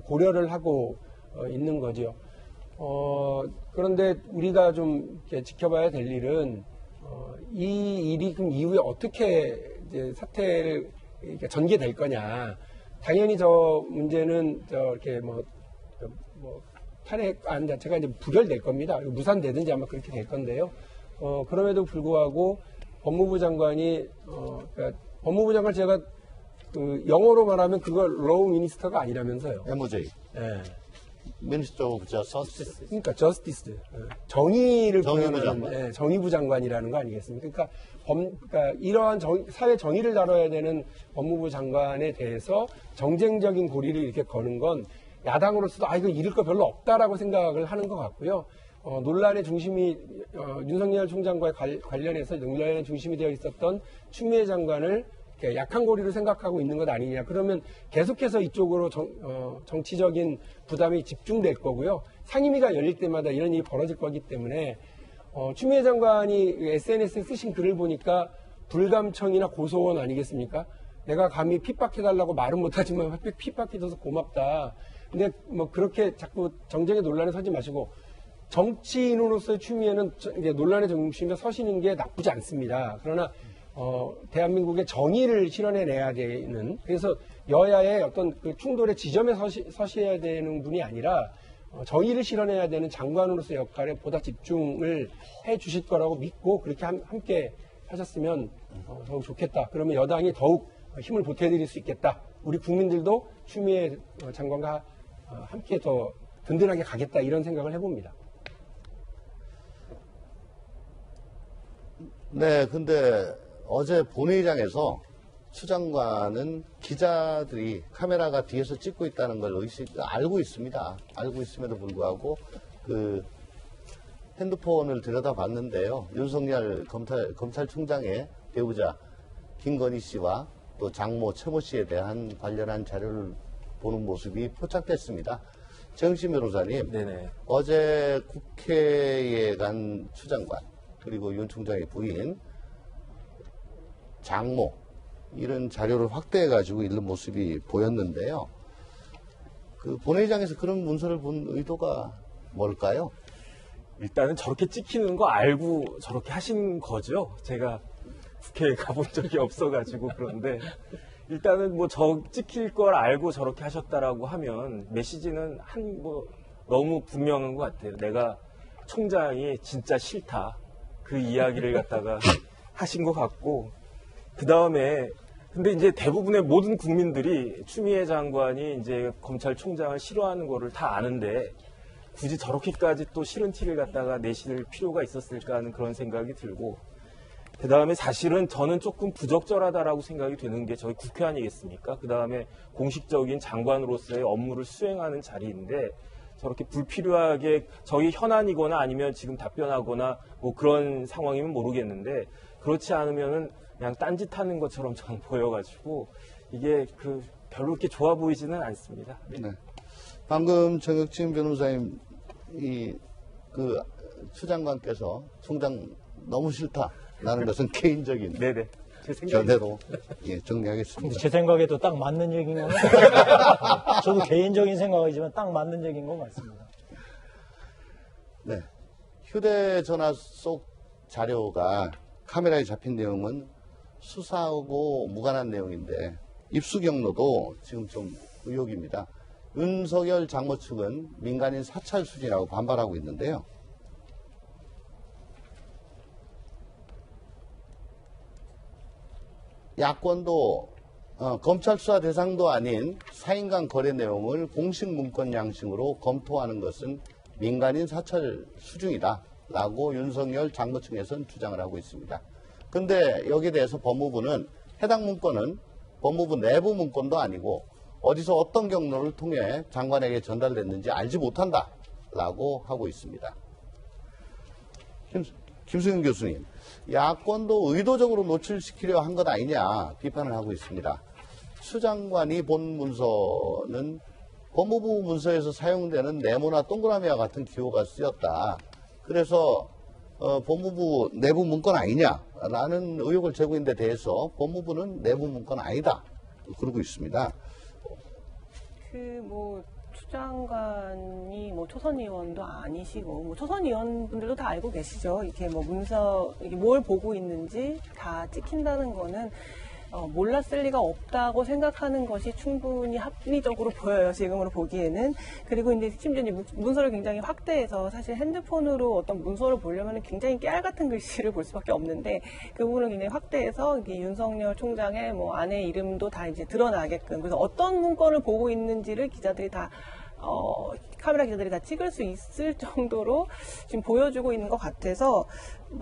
고려를 하고 있는 거죠. 그런데 우리가 좀 이렇게 지켜봐야 될 일은 이 일이 그럼 이후에 어떻게 이제 사태를 이렇게 전개될 거냐. 당연히 저 문제는 이렇게 탄핵안 자체가 이제 부결될 겁니다. 무산되든지 아마 그렇게 될 건데요. 그럼에도 불구하고 법무부 장관이 그러니까 법무부 장관 제가 영어로 말하면 그거 로우 미니스터가 아니라면서요. MOJ. 네. Minister of Justice. 그러니까 저스티스 정의를 정의부 표현하는 장관. 정의부 장관이라는 거 아니겠습니까? 그러니까 이러한 사회 정의를 다뤄야 되는 법무부 장관에 대해서 정쟁적인 고리를 이렇게 거는 건 야당으로서도 이거 잃을 거 별로 없다라고 생각을 하는 것 같고요. 논란의 중심이 윤석열 총장과 관련해서 논란의 중심이 되어 있었던 추미애 장관을 약한 고리로 생각하고 있는 것 아니냐. 그러면 계속해서 이쪽으로 정치적인 부담이 집중될 거고요. 상임위가 열릴 때마다 이런 일이 벌어질 거기 때문에 추미애 장관이 SNS에 쓰신 글을 보니까 불감청이나 고소원 아니겠습니까? 내가 감히 핍박해달라고 말은 못하지만 핍박해줘서 고맙다. 근데 뭐 그렇게 자꾸 정쟁의 논란에 서지 마시고 정치인으로서의 추미애는 논란의 중심에 서시는 게 나쁘지 않습니다. 그러나 대한민국의 정의를 실현해내야 되는, 그래서 여야의 어떤 그 충돌의 지점에 서셔야 되는 분이 아니라 정의를 실현해야 되는 장관으로서의 역할에 보다 집중을 해 주실 거라고 믿고 그렇게 함께 하셨으면 더욱 좋겠다. 그러면 여당이 더욱 힘을 보태드릴 수 있겠다. 우리 국민들도 추미애 장관과 함께 더 든든하게 가겠다. 이런 생각을 해봅니다. 네, 근데 어제 본회의장에서 추 장관은 기자들이 카메라가 뒤에서 찍고 있다는 걸 알고 있습니다. 알고 있음에도 불구하고 그 핸드폰을 들여다봤는데요. 윤석열 검찰총장의 배우자 김건희 씨와 또 장모 최모 씨에 대한 관련한 자료를 보는 모습이 포착됐습니다. 정신 변호사님, 네네. 어제 국회에 간 추 장관 그리고 윤 총장의 부인 장모 이런 자료를 확대해가지고 읽는 모습이 보였는데요. 그 본회의장에서 그런 문서를 본 의도가 뭘까요? 일단은 저렇게 찍히는 거 알고 저렇게 하신 거죠. 제가 국회에 가본 적이 없어가지고 그런데 일단은 뭐 저 찍힐 걸 알고 저렇게 하셨다라고 하면 메시지는 너무 분명한 것 같아요. 내가 총장이 진짜 싫다. 그 이야기를 갖다가 하신 것 같고 그 다음에 근데 이제 대부분의 모든 국민들이 추미애 장관이 이제 검찰총장을 싫어하는 거를 다 아는데 굳이 저렇게까지 또 싫은 티를 갖다가 내실 필요가 있었을까 하는 그런 생각이 들고, 그 다음에 사실은 저는 조금 부적절하다라고 생각이 되는 게 저희 국회 아니겠습니까? 그 다음에 공식적인 장관으로서의 업무를 수행하는 자리인데 저렇게 불필요하게 저희 현안이거나 아니면 지금 답변하거나 뭐 그런 상황이면 모르겠는데 그렇지 않으면은 그냥 딴짓하는 것처럼 저는 보여가지고 이게 별로 그렇게 좋아 보이지는 않습니다. 네. 방금 정혁진 변호사님 추 장관께서 총장 너무 싫다라는 것은 개인적인 네네. 견해로 정리하겠습니다. 근데 제 생각에도 딱 맞는 얘기인 건 저도 개인적인 생각이지만 딱 맞는 얘기인 건 맞습니다. 네. 휴대전화 속 자료가 카메라에 잡힌 내용은 수사하고 무관한 내용인데 입수 경로도 지금 좀 의혹입니다. 윤석열 장모 측은 민간인 사찰 수준이라고 반발하고 있는데요. 야권도 검찰 수사 대상도 아닌 사인 간 거래 내용을 공식 문건 양식으로 검토하는 것은 민간인 사찰 수준이다라고 윤석열 장모 측에서는 주장을 하고 있습니다. 그런데 여기에 대해서 법무부는 해당 문건은 법무부 내부 문건도 아니고 어디서 어떤 경로를 통해 장관에게 전달됐는지 알지 못한다라고 하고 있습니다. 김수영 교수님, 야권도 의도적으로 노출시키려 한 것 아니냐 비판을 하고 있습니다. 추 장관이 본 문서는 법무부 문서에서 사용되는 네모나 동그라미와 같은 기호가 쓰였다. 그래서 법무부 내부 문건 아니냐라는 의혹을 제기한 데 대해서 법무부는 내부 문건 아니다 그러고 있습니다. 추 장관이 초선 의원도 아니시고 초선 의원분들도 다 알고 계시죠. 이게 문서 이게 뭘 보고 있는지 다 찍힌다는 거는 몰랐을 리가 없다고 생각하는 것이 충분히 합리적으로 보여요. 지금으로 보기에는. 그리고 이제 심지어 이제 문서를 굉장히 확대해서 사실 핸드폰으로 어떤 문서를 보려면 굉장히 깨알 같은 글씨를 볼 수밖에 없는데 그 부분을 굉장히 확대해서 이게 윤석열 총장의 아내 이름도 다 이제 드러나게끔 그래서 어떤 문건을 보고 있는지를 기자들이 다 카메라 기자들이 다 찍을 수 있을 정도로 지금 보여주고 있는 것 같아서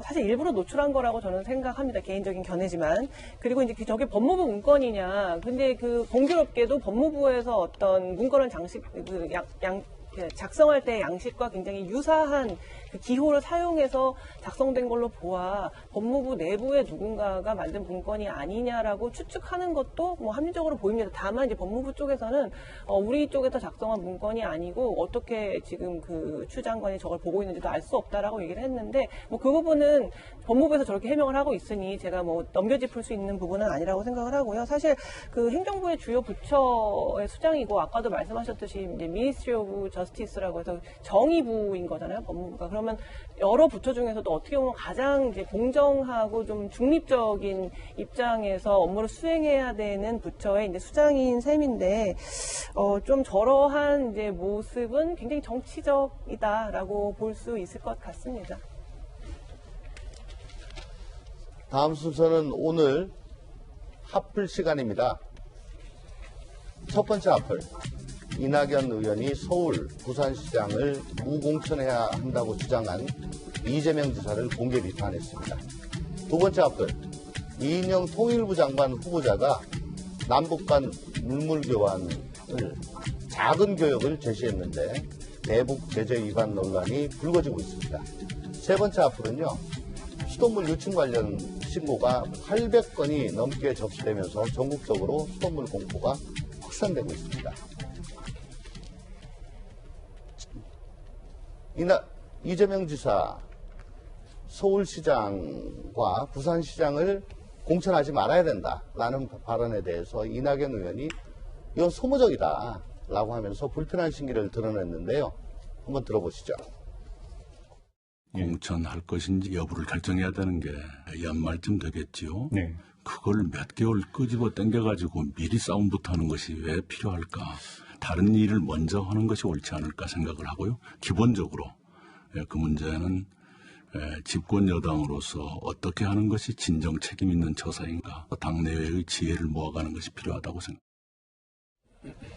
사실 일부러 노출한 거라고 저는 생각합니다. 개인적인 견해지만. 그리고 이제 저게 법무부 문건이냐. 근데 공교롭게도 법무부에서 어떤 문건을 작성할 때 양식과 굉장히 유사한 기호를 사용해서 작성된 걸로 보아 법무부 내부의 누군가가 만든 문건이 아니냐라고 추측하는 것도 합리적으로 보입니다. 다만 이제 법무부 쪽에서는 우리 쪽에서 작성한 문건이 아니고 어떻게 지금 추 장관이 저걸 보고 있는지도 알 수 없다라고 얘기를 했는데 그 부분은 법무부에서 저렇게 해명을 하고 있으니 제가 넘겨짚을 수 있는 부분은 아니라고 생각을 하고요. 사실 행정부의 주요 부처의 수장이고 아까도 말씀하셨듯이 이제 Ministry of Justice라고 해서 정의부인 거잖아요. 법무부가. 그러면 여러 부처 중에서도 어떻게 보면 가장 이제 공정하고 좀 중립적인 입장에서 업무를 수행해야 되는 부처의 이제 수장인 셈인데 좀 저러한 이제 모습은 굉장히 정치적이다라고 볼 수 있을 것 같습니다. 다음 순서는 오늘 핫플 시간입니다. 첫 번째 핫플. 이낙연 의원이 서울, 부산시장을 무공천해야 한다고 주장한 이재명 지사를 공개 비판했습니다. 두 번째 핫플. 이인영 통일부 장관 후보자가 남북 간 물물 교환을 작은 교역을 제시했는데 대북 제재 위반 논란이 불거지고 있습니다. 세 번째 핫플은요. 수돗물 유침 관련 신고가 800건이 넘게 접수되면서 전국적으로 수돗물 공포가 확산되고 있습니다. 이재명 지사 서울시장과 부산시장을 공천하지 말아야 된다라는 발언에 대해서 이낙연 의원이 이건 소모적이다라고 하면서 불편한 심기를 드러냈는데요. 한번 들어보시죠. 공천할 것인지 여부를 결정해야 되는 게 연말쯤 되겠지요. 네. 그걸 몇 개월 끄집어 당겨가지고 미리 싸움부터 하는 것이 왜 필요할까? 다른 일을 먼저 하는 것이 옳지 않을까 생각을 하고요. 기본적으로 그 문제는 집권 여당으로서 어떻게 하는 것이 진정 책임 있는 처사인가, 당내외의 지혜를 모아가는 것이 필요하다고 생각합니다.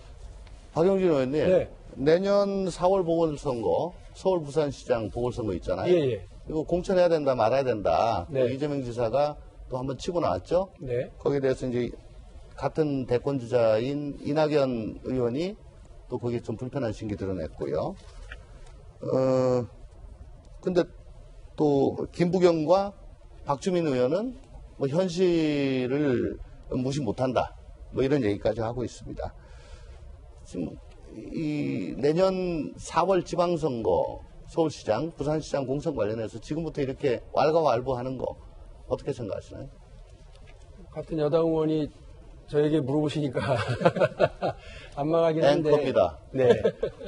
박영진 의원님, 네. 내년 4월 보궐선거, 서울 부산시장 보궐선거 있잖아요. 예. 이거 공천해야 된다, 말아야 된다. 네. 이재명 지사가 또 한번 치고 나왔죠. 네. 거기에 대해서 이제 같은 대권 주자인 이낙연 의원이 또 거기에 좀 불편한 심기 드러냈고요. 근데 또 김부겸과 박주민 의원은 뭐 현실을 무시 못한다. 뭐 이런 얘기까지 하고 있습니다. 지금 이 내년 4월 지방선거, 서울시장, 부산시장 공천 관련해서 지금부터 이렇게 왈가왈부하는 거 어떻게 생각하시나요? 같은 여당 의원이 저에게 물어보시니까 안 망하긴 한데. 앵커입니다. 네.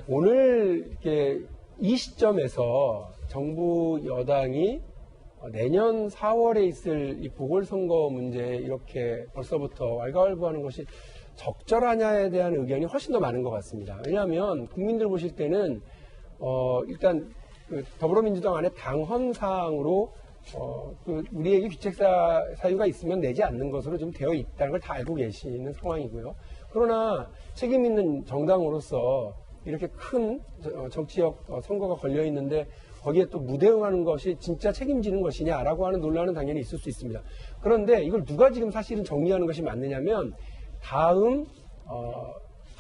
오늘 이렇게 이 시점에서 정부 여당이 내년 4월에 있을 이 보궐선거 문제에 이렇게 벌써부터 왈가왈부하는 것이 적절하냐에 대한 의견이 훨씬 더 많은 것 같습니다. 왜냐하면 국민들 보실 때는 일단 그 더불어민주당 안에 당헌상으로 우리에게 귀책 사유가 있으면 내지 않는 것으로 좀 되어 있다는 걸 다 알고 계시는 상황이고요. 그러나 책임 있는 정당으로서 이렇게 큰 정치적 선거가 걸려 있는데 거기에 또 무대응하는 것이 진짜 책임지는 것이냐라고 하는 논란은 당연히 있을 수 있습니다. 그런데 이걸 누가 지금 사실은 정리하는 것이 맞느냐면 다음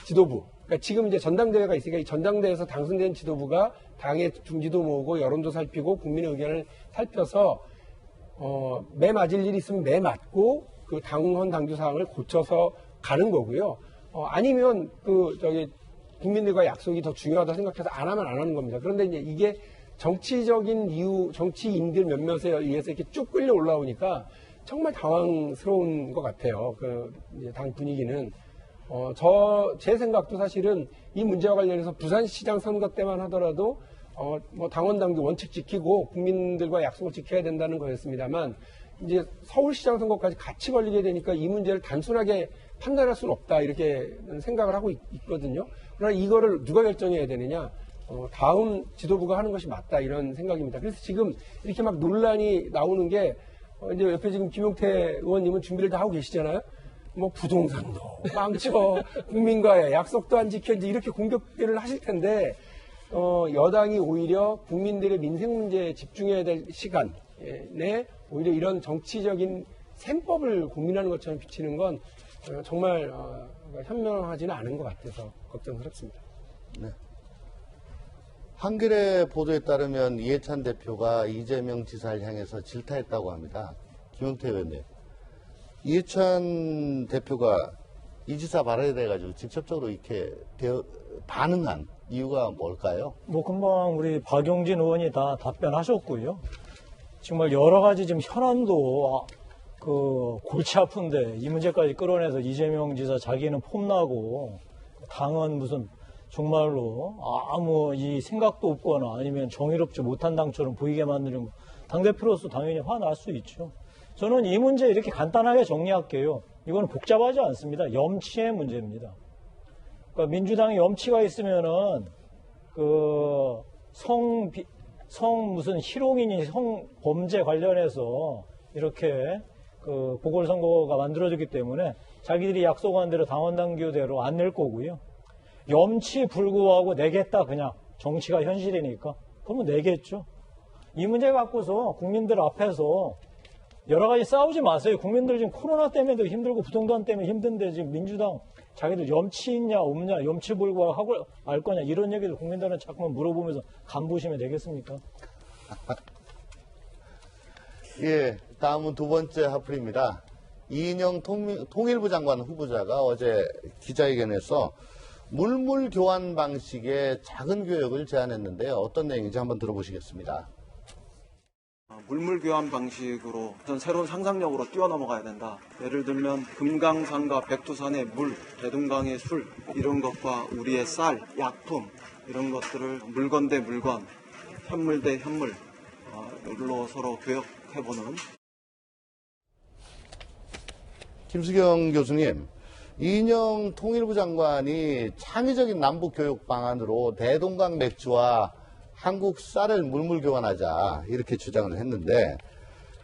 지도부, 그러니까 지금 이제 전당대회가 있으니까 이 전당대회에서 당선된 지도부가 당의 중지도 모으고 여론도 살피고 국민의 의견을 살펴서 매 맞을 일이 있으면 매 맞고 그 당헌 당규 사항을 고쳐서 가는 거고요. 아니면 국민들과 약속이 더 중요하다 생각해서 안 하면 안 하는 겁니다. 그런데 이제 이게 정치적인 이유, 정치인들 몇몇에 의해서 이렇게 쭉 끌려 올라오니까 정말 당황스러운 것 같아요. 이제 당 분위기는. 제 생각도 사실은 이 문제와 관련해서 부산시장 선거 때만 하더라도, 뭐 당원당규 원칙 지키고 국민들과 약속을 지켜야 된다는 거였습니다만, 이제 서울시장 선거까지 같이 걸리게 되니까 이 문제를 단순하게 판단할 수는 없다, 이렇게 생각을 하고 있거든요. 그러나 이거를 누가 결정해야 되느냐? 다음 지도부가 하는 것이 맞다, 이런 생각입니다. 그래서 지금 이렇게 막 논란이 나오는 게, 이제 옆에 지금 김용태 의원님은 준비를 다 하고 계시잖아요. 뭐 부동산도 망쳐, 국민과의 약속도 안 지켜, 이제 이렇게 공격들을 하실 텐데, 여당이 오히려 국민들의 민생 문제에 집중해야 될 시간에 오히려 이런 정치적인 셈법을 고민하는 것처럼 비치는 건 정말 현명하지는 않은 것 같아서 걱정스럽습니다. 네. 한겨레 보도에 따르면 이해찬 대표가 이재명 지사를 향해서 질타했다고 합니다. 김용태 의원님, 이해찬 대표가 이 지사 발언에 대해 가지고 직접적으로 이렇게 반응한 이유가 뭘까요? 뭐 금방 우리 박용진 의원이 다 답변하셨고요. 정말 여러 가지 지금 현안도 골치 아픈데 이 문제까지 끌어내서 이재명 지사 자기는 폼나고 당은 무슨 정말로 아무 이 생각도 없거나 아니면 정의롭지 못한 당처럼 보이게 만드는 당대표로서 당연히 화날 수 있죠. 저는 이 문제 이렇게 간단하게 정리할게요. 이건 복잡하지 않습니다. 염치의 문제입니다. 그러니까 민주당에 염치가 있으면은 무슨 희롱이니 성범죄 관련해서 이렇게 보궐선거가 만들어졌기 때문에 자기들이 약속한 대로 당원당규대로 안 낼 거고요. 염치 불구하고 내겠다, 그냥 정치가 현실이니까 그러면 내겠죠. 이 문제 갖고서 국민들 앞에서 여러 가지 싸우지 마세요. 국민들 지금 코로나 때문에도 힘들고 부동산 때문에 힘든데 지금 민주당 자기들 염치 있냐 없냐, 염치 불구하고 알 거냐, 이런 얘기를 국민들은 자꾸만 물어보면서 간보시면 되겠습니까? 예, 다음은 두 번째 하플입니다. 이인영 통일부 장관 후보자가 어제 기자회견에서 물물 교환 방식의 작은 교역을 제안했는데요. 어떤 내용인지 한번 들어보시겠습니다. 물물 교환 방식으로 어떤 새로운 상상력으로 뛰어넘어가야 된다. 예를 들면 금강산과 백두산의 물, 대동강의 술, 이런 것과 우리의 쌀, 약품, 이런 것들을 물건 대 물건, 현물 대 현물, 로 서로 교역해보는. 김수경 교수님, 이인영 통일부 장관이 창의적인 남북 교육 방안으로 대동강 맥주와 한국 쌀을 물물 교환하자 이렇게 주장을 했는데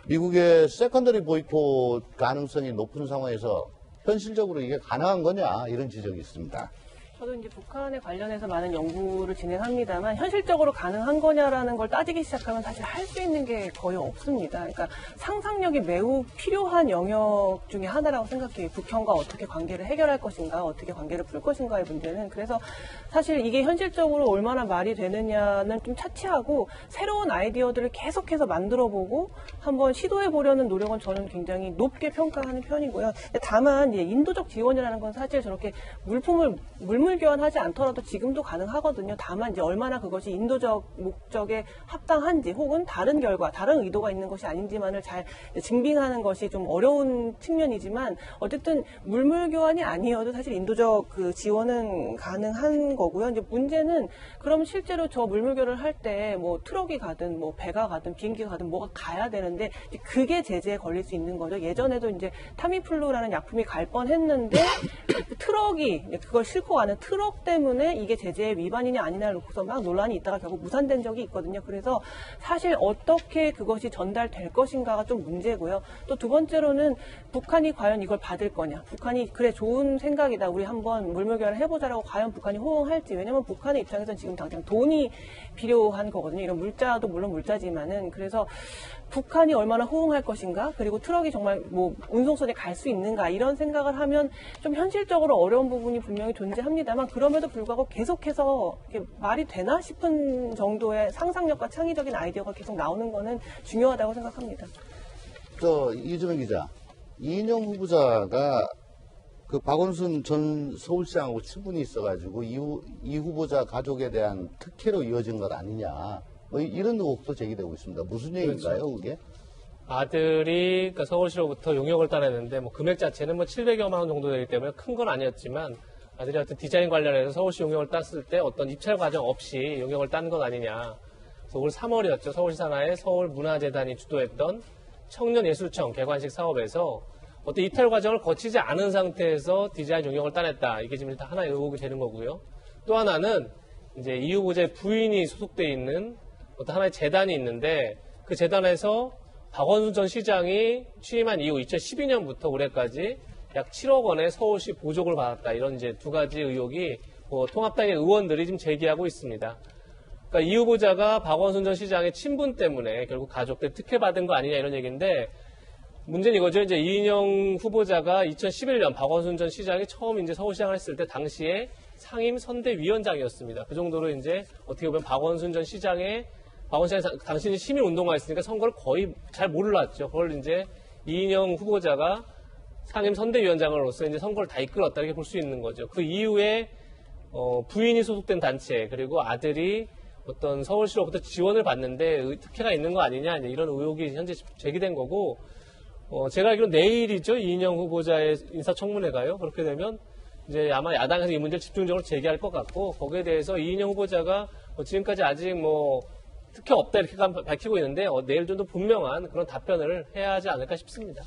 미국의 세컨더리 보이콧 가능성이 높은 상황에서 현실적으로 이게 가능한 거냐 이런 지적이 있습니다. 저도 이제 북한에 관련해서 많은 연구를 진행합니다만 현실적으로 가능한 거냐라는 걸 따지기 시작하면 사실 할 수 있는 게 거의 없습니다. 그러니까 상상력이 매우 필요한 영역 중에 하나라고 생각해요. 북한과 어떻게 관계를 해결할 것인가, 어떻게 관계를 풀 것인가의 문제는. 그래서 사실 이게 현실적으로 얼마나 말이 되느냐는 좀 차치하고 새로운 아이디어들을 계속해서 만들어보고 한번 시도해보려는 노력은 저는 굉장히 높게 평가하는 편이고요. 다만 이제 인도적 지원이라는 건 사실 저렇게 물물 교환하지 않더라도 지금도 가능하거든요. 다만 이제 얼마나 그것이 인도적 목적에 합당한지 혹은 다른 결과, 다른 의도가 있는 것이 아닌지만을 잘 증빙하는 것이 좀 어려운 측면이지만 어쨌든 물물 교환이 아니어도 사실 인도적 그 지원은 가능한 거고요. 이제 문제는 그럼 실제로 저 물물 교환을 할 때 뭐 트럭이 가든 뭐 배가 가든 비행기가 가든 뭐가 가야 되는데 그게 제재에 걸릴 수 있는 거죠. 예전에도 이제 타미플루라는 약품이 갈 뻔했는데 그 트럭이 그걸 싣고 가는 트럭 때문에 이게 제재 위반이냐 아니냐를 놓고서 막 논란이 있다가 결국 무산된 적이 있거든요. 그래서 사실 어떻게 그것이 전달될 것인가가 좀 문제고요. 또 두 번째로는 북한이 과연 이걸 받을 거냐. 북한이 그래 좋은 생각이다. 우리 한번 물물 교환을 해보자라고 과연 북한이 호응할지. 왜냐하면 북한의 입장에서는 지금 당장 돈이 필요한 거거든요. 이런 물자도 물론 물자지만은 그래서 북한이 얼마나 호응할 것인가 그리고 트럭이 정말 뭐 운송선에 갈 수 있는가 이런 생각을 하면 좀 현실적으로 어려운 부분이 분명히 존재합니다만 그럼에도 불구하고 계속해서 이게 말이 되나 싶은 정도의 상상력과 창의적인 아이디어가 계속 나오는 거는 중요하다고 생각합니다. 이주명 기자, 이인영 후보자가 그 박원순 전 서울시장하고 친분이 있어가지고 이 후보자 가족에 대한 특혜로 이어진 것 아니냐 뭐 이런 의혹도 제기되고 있습니다. 무슨 얘기인가요, 그렇죠. 그게? 아들이 그러니까 서울시로부터 용역을 따냈는데 뭐 금액 자체는 뭐 700여만 원 정도 되기 때문에 큰 건 아니었지만 아들이 어떤 디자인 관련해서 서울시 용역을 땄을 때 어떤 입찰 과정 없이 용역을 딴 것 아니냐. 그래서 올 3월이었죠. 서울시 산하의 서울문화재단이 주도했던 청년예술청 개관식 사업에서 어떤 입찰 과정을 거치지 않은 상태에서 디자인 용역을 따냈다. 이게 지금 일단 하나의 의혹이 되는 거고요. 또 하나는 이제 이 후보자의 부인이 소속돼 있는 어떤 하나의 재단이 있는데 그 재단에서 박원순 전 시장이 취임한 이후 2012년부터 올해까지 약 7억 원의 서울시 보조금을 받았다. 이런 이제 두 가지 의혹이 통합당의 의원들이 지금 제기하고 있습니다. 그러니까 이 후보자가 박원순 전 시장의 친분 때문에 결국 가족들 특혜받은 거 아니냐 이런 얘기인데 문제는 이거죠. 이제 이인영 후보자가 2011년 박원순 전 시장이 처음 이제 서울시장을 했을 때 당시에 상임 선대위원장이었습니다. 그 정도로 이제 어떻게 보면 박원순 전 시장의 박원순 시장이 당신이 시민운동가였으니까 선거를 거의 잘 몰랐죠. 그걸 이제 이인영 후보자가 상임 선대위원장으로서 이제 선거를 다 이끌었다 이렇게 볼 수 있는 거죠. 그 이후에 부인이 소속된 단체 그리고 아들이 어떤 서울시로부터 지원을 받는데 특혜가 있는 거 아니냐 이런 의혹이 현재 제기된 거고 제가 알기로 내일이죠. 이인영 후보자의 인사청문회가요. 그렇게 되면 이제 아마 야당에서 이 문제를 집중적으로 제기할 것 같고 거기에 대해서 이인영 후보자가 지금까지 아직 뭐 특혜 없다 이렇게 밝히고 있는데 내일 좀 더 분명한 그런 답변을 해야 하지 않을까 싶습니다.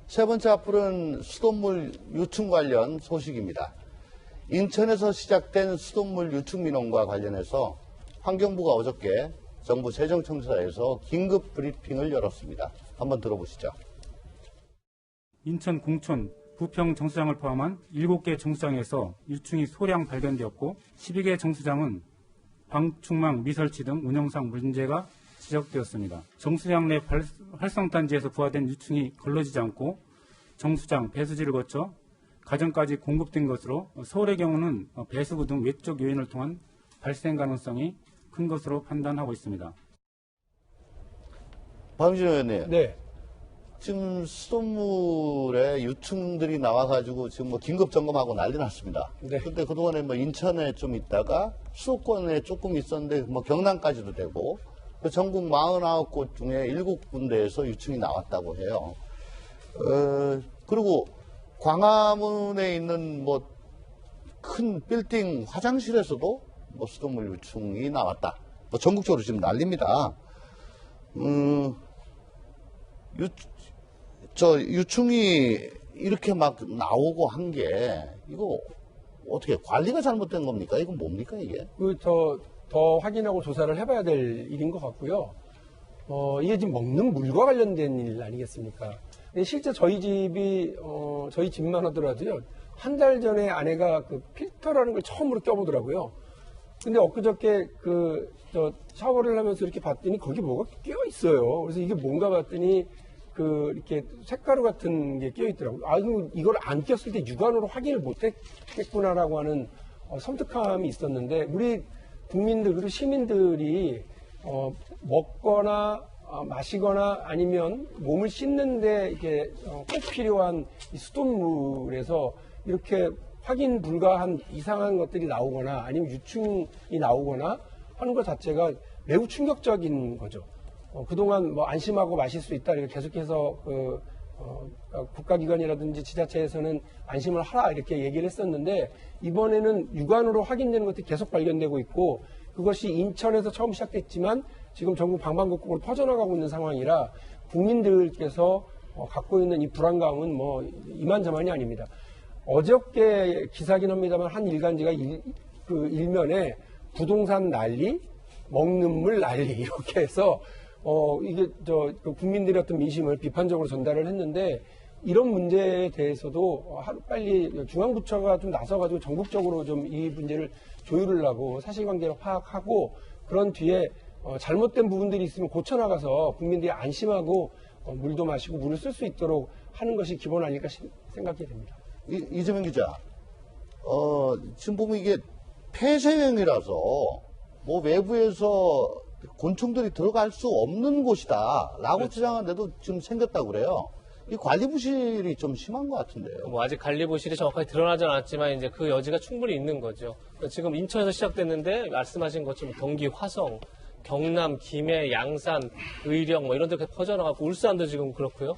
세 번째 앞으로는 수돗물 유충 관련 소식입니다. 인천에서 시작된 수돗물 유충 민원과 관련해서 환경부가 어저께 정부 재정청사에서 긴급 브리핑을 열었습니다. 한번 들어보시죠. 인천 공촌 부평 정수장을 포함한 7개 정수장에서 유충이 소량 발견되었고 12개 정수장은 방충망 미설치 등 운영상 문제가 지적되었습니다. 정수장 내 활성단지에서 부화된 유충이 걸러지지 않고 정수장, 배수지를 거쳐 가정까지 공급된 것으로 서울의 경우는 배수구 등 외적 요인을 통한 발생 가능성이 큰 것으로 판단하고 있습니다. 박영진 의원님. 네. 지금 수돗물에 유충들이 나와가지고 지금 뭐 긴급 점검하고 난리 났습니다. 네. 근데 그동안에 뭐 인천에 좀 있다가 수도권에 조금 있었는데 뭐 경남까지도 되고 전국 49곳 중에 7군데에서 유충이 나왔다고 해요. 그리고 광화문에 있는 뭐 큰 빌딩 화장실에서도 뭐 수돗물 유충이 나왔다. 뭐 전국적으로 지금 난립니다. 유충이 이렇게 막 나오고 한 게 이거 어떻게 관리가 잘못된 겁니까? 이건 뭡니까 이게? 더 확인하고 조사를 해봐야 될 일인 것 같고요. 이게 지금 먹는 물과 관련된 일 아니겠습니까? 근데 실제 저희 집이, 저희 집만 하더라도요, 한 달 전에 아내가 그 필터라는 걸 처음으로 껴보더라고요. 근데 엊그저께 샤워를 하면서 이렇게 봤더니 거기 뭐가 끼어 있어요. 그래서 이게 뭔가 봤더니 이렇게 색가루 같은 게 끼어 있더라고요. 이걸 안 꼈을 때 육안으로 확인을 못 했겠구나라고 하는 섬뜩함이 있었는데, 우리 국민들, 그리고 시민들이, 먹거나, 마시거나 아니면 몸을 씻는데 이렇게 꼭 필요한 이 수돗물에서 이렇게 확인 불가한 이상한 것들이 나오거나 아니면 유충이 나오거나 하는 것 자체가 매우 충격적인 거죠. 그동안 뭐 안심하고 마실 수 있다 이렇게 계속해서 국가기관이라든지 지자체에서는 안심을 하라 이렇게 얘기를 했었는데, 이번에는 육안으로 확인되는 것들이 계속 발견되고 있고, 그것이 인천에서 처음 시작됐지만 지금 전국 방방곡곡으로 퍼져나가고 있는 상황이라 국민들께서 갖고 있는 이 불안감은 뭐 이만저만이 아닙니다. 어저께 기사긴 합니다만 한 일간지가 일면에 부동산 난리, 먹는 물 난리 이렇게 해서 이게 국민들의 어떤 민심을 비판적으로 전달을 했는데, 이런 문제에 대해서도 빨리 중앙부처가 좀 나서가지고 전국적으로 좀 이 문제를 조율을 하고 사실관계를 파악하고, 그런 뒤에 잘못된 부분들이 있으면 고쳐나가서 국민들이 안심하고 물도 마시고 물을 쓸 수 있도록 하는 것이 기본 아닐까 생각이 됩니다. 이재명 기자, 지금 보면 이게 폐쇄형이라서 뭐 외부에서 곤충들이 들어갈 수 없는 곳이다 라고 그렇죠. 주장하는데도 지금 생겼다고 그래요. 이 관리 부실이 좀 심한 것 같은데요. 뭐 아직 관리 부실이 정확하게 드러나지 않았지만 이제 그 여지가 충분히 있는 거죠. 지금 인천에서 시작됐는데 말씀하신 것처럼 경기 화성, 경남, 김해, 양산, 의령 뭐 이런 데 퍼져나가고 울산도 지금 그렇고요.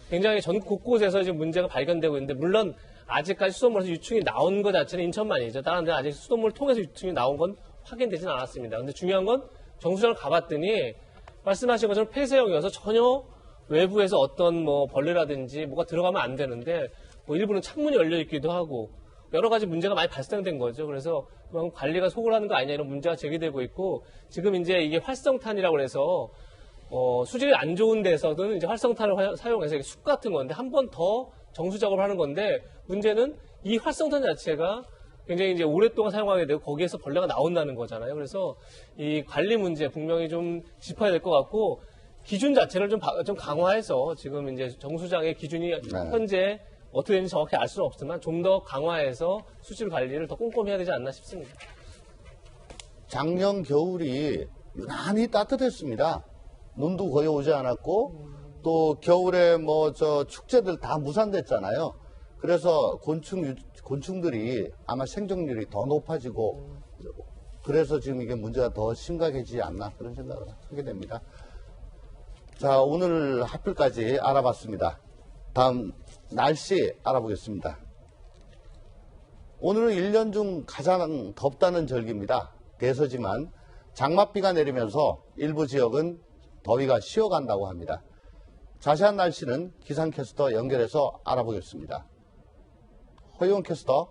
굉장히 전국 곳곳에서 지금 문제가 발견되고 있는데, 물론 아직까지 수돗물에서 유충이 나온 것 자체는 인천만이죠. 다른 데는 아직 수돗물을 통해서 유충이 나온 건 확인되지는 않았습니다. 근데 중요한 건 정수장을 가봤더니 말씀하신 것처럼 폐쇄형이어서 전혀 외부에서 어떤 뭐 벌레라든지 뭐가 들어가면 안 되는데, 뭐 일부는 창문이 열려 있기도 하고 여러 가지 문제가 많이 발생된 거죠. 그래서 그만큼 관리가 소홀하는 거 아니냐 이런 문제가 제기되고 있고, 지금 이제 이게 활성탄이라고 해서 수질이 안 좋은 데서는 이제 활성탄을 사용해서 숯 같은 건데 한 번 더 정수 작업을 하는 건데, 문제는 이 활성탄 자체가 굉장히 이제 오랫동안 사용하게 되고 거기에서 벌레가 나온다는 거잖아요. 그래서 이 관리 문제 분명히 좀 짚어야 될 것 같고, 기준 자체를 좀 강화해서 지금 이제 정수장의 기준이 현재 어떻게 되는지 정확히 알 수는 없지만 좀 더 강화해서 수질 관리를 더 꼼꼼히 해야 되지 않나 싶습니다. 작년 겨울이 유난히 따뜻했습니다. 눈도 거의 오지 않았고, 또 겨울에 축제들 다 무산됐잖아요. 그래서 곤충들이 아마 생존율이 더 높아지고, 그래서 지금 이게 문제가 더 심각해지지 않나 그런 생각을 하게 됩니다. 자, 오늘 하필까지 알아봤습니다. 다음 날씨 알아보겠습니다. 오늘은 1년 중 가장 덥다는 절기입니다. 대서지만 장맛비가 내리면서 일부 지역은 더위가 쉬어간다고 합니다. 자세한 날씨는 기상캐스터 연결해서 알아보겠습니다. 허이원 캐스터,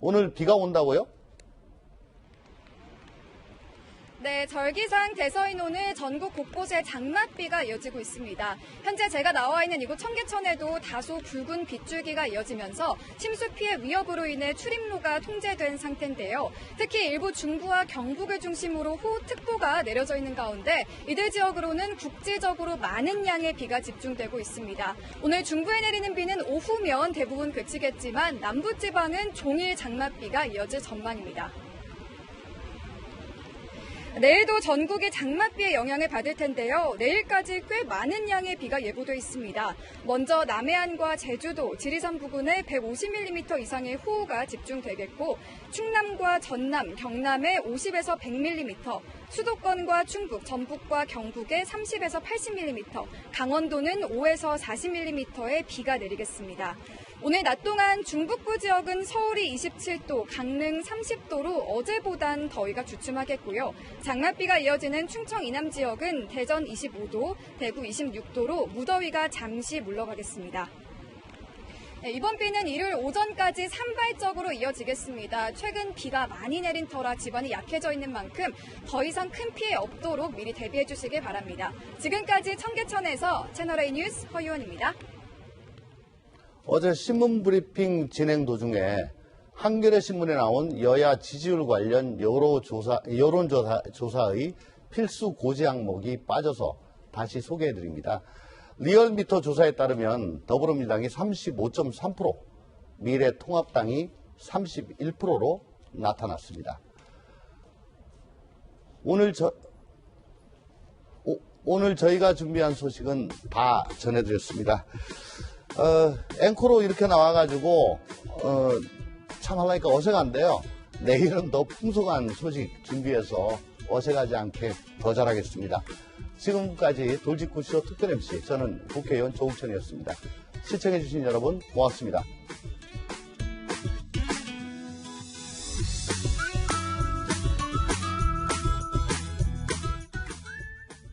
오늘 비가 온다고요? 네, 절기상 대서인 오늘 전국 곳곳에 장맛비가 이어지고 있습니다. 현재 제가 나와 있는 이곳 청계천에도 다소 굵은 빗줄기가 이어지면서 침수 피해 위협으로 인해 출입로가 통제된 상태인데요. 특히 일부 중부와 경북을 중심으로 호우특보가 내려져 있는 가운데 이들 지역으로는 국지적으로 많은 양의 비가 집중되고 있습니다. 오늘 중부에 내리는 비는 오후면 대부분 그치겠지만 남부지방은 종일 장맛비가 이어질 전망입니다. 내일도 전국이 장맛비의 영향을 받을 텐데요. 내일까지 꽤 많은 양의 비가 예보돼 있습니다. 먼저 남해안과 제주도, 지리산 부근에 150mm 이상의 호우가 집중되겠고, 충남과 전남, 경남에 50에서 100mm, 수도권과 충북, 전북과 경북에 30에서 80mm, 강원도는 5에서 40mm의 비가 내리겠습니다. 오늘 낮 동안 중북부 지역은 서울이 27도, 강릉 30도로 어제보단 더위가 주춤하겠고요. 장맛비가 이어지는 충청 이남 지역은 대전 25도, 대구 26도로 무더위가 잠시 물러가겠습니다. 네, 이번 비는 일요일 오전까지 산발적으로 이어지겠습니다. 최근 비가 많이 내린 터라 지반이 약해져 있는 만큼 더 이상 큰 피해 없도록 미리 대비해 주시길 바랍니다. 지금까지 청계천에서 채널A 뉴스 허유원입니다. 어제 신문 브리핑 진행 도중에 한겨레 신문에 나온 여야 지지율 관련 여론조사의 필수 고지 항목이 빠져서 다시 소개해드립니다. 리얼미터 조사에 따르면 더불어민주당이 35.3%, 미래통합당이 31%로 나타났습니다. 오늘 저희가 준비한 소식은 다 전해드렸습니다. 앵커로 이렇게 나와가지고 참 하려니까 어색한데요. 내일은 더 풍성한 소식 준비해서 어색하지 않게 더 잘하겠습니다. 지금까지 돌직구쇼 특별 MC 저는 국회의원 조웅천이었습니다. 시청해주신 여러분 고맙습니다.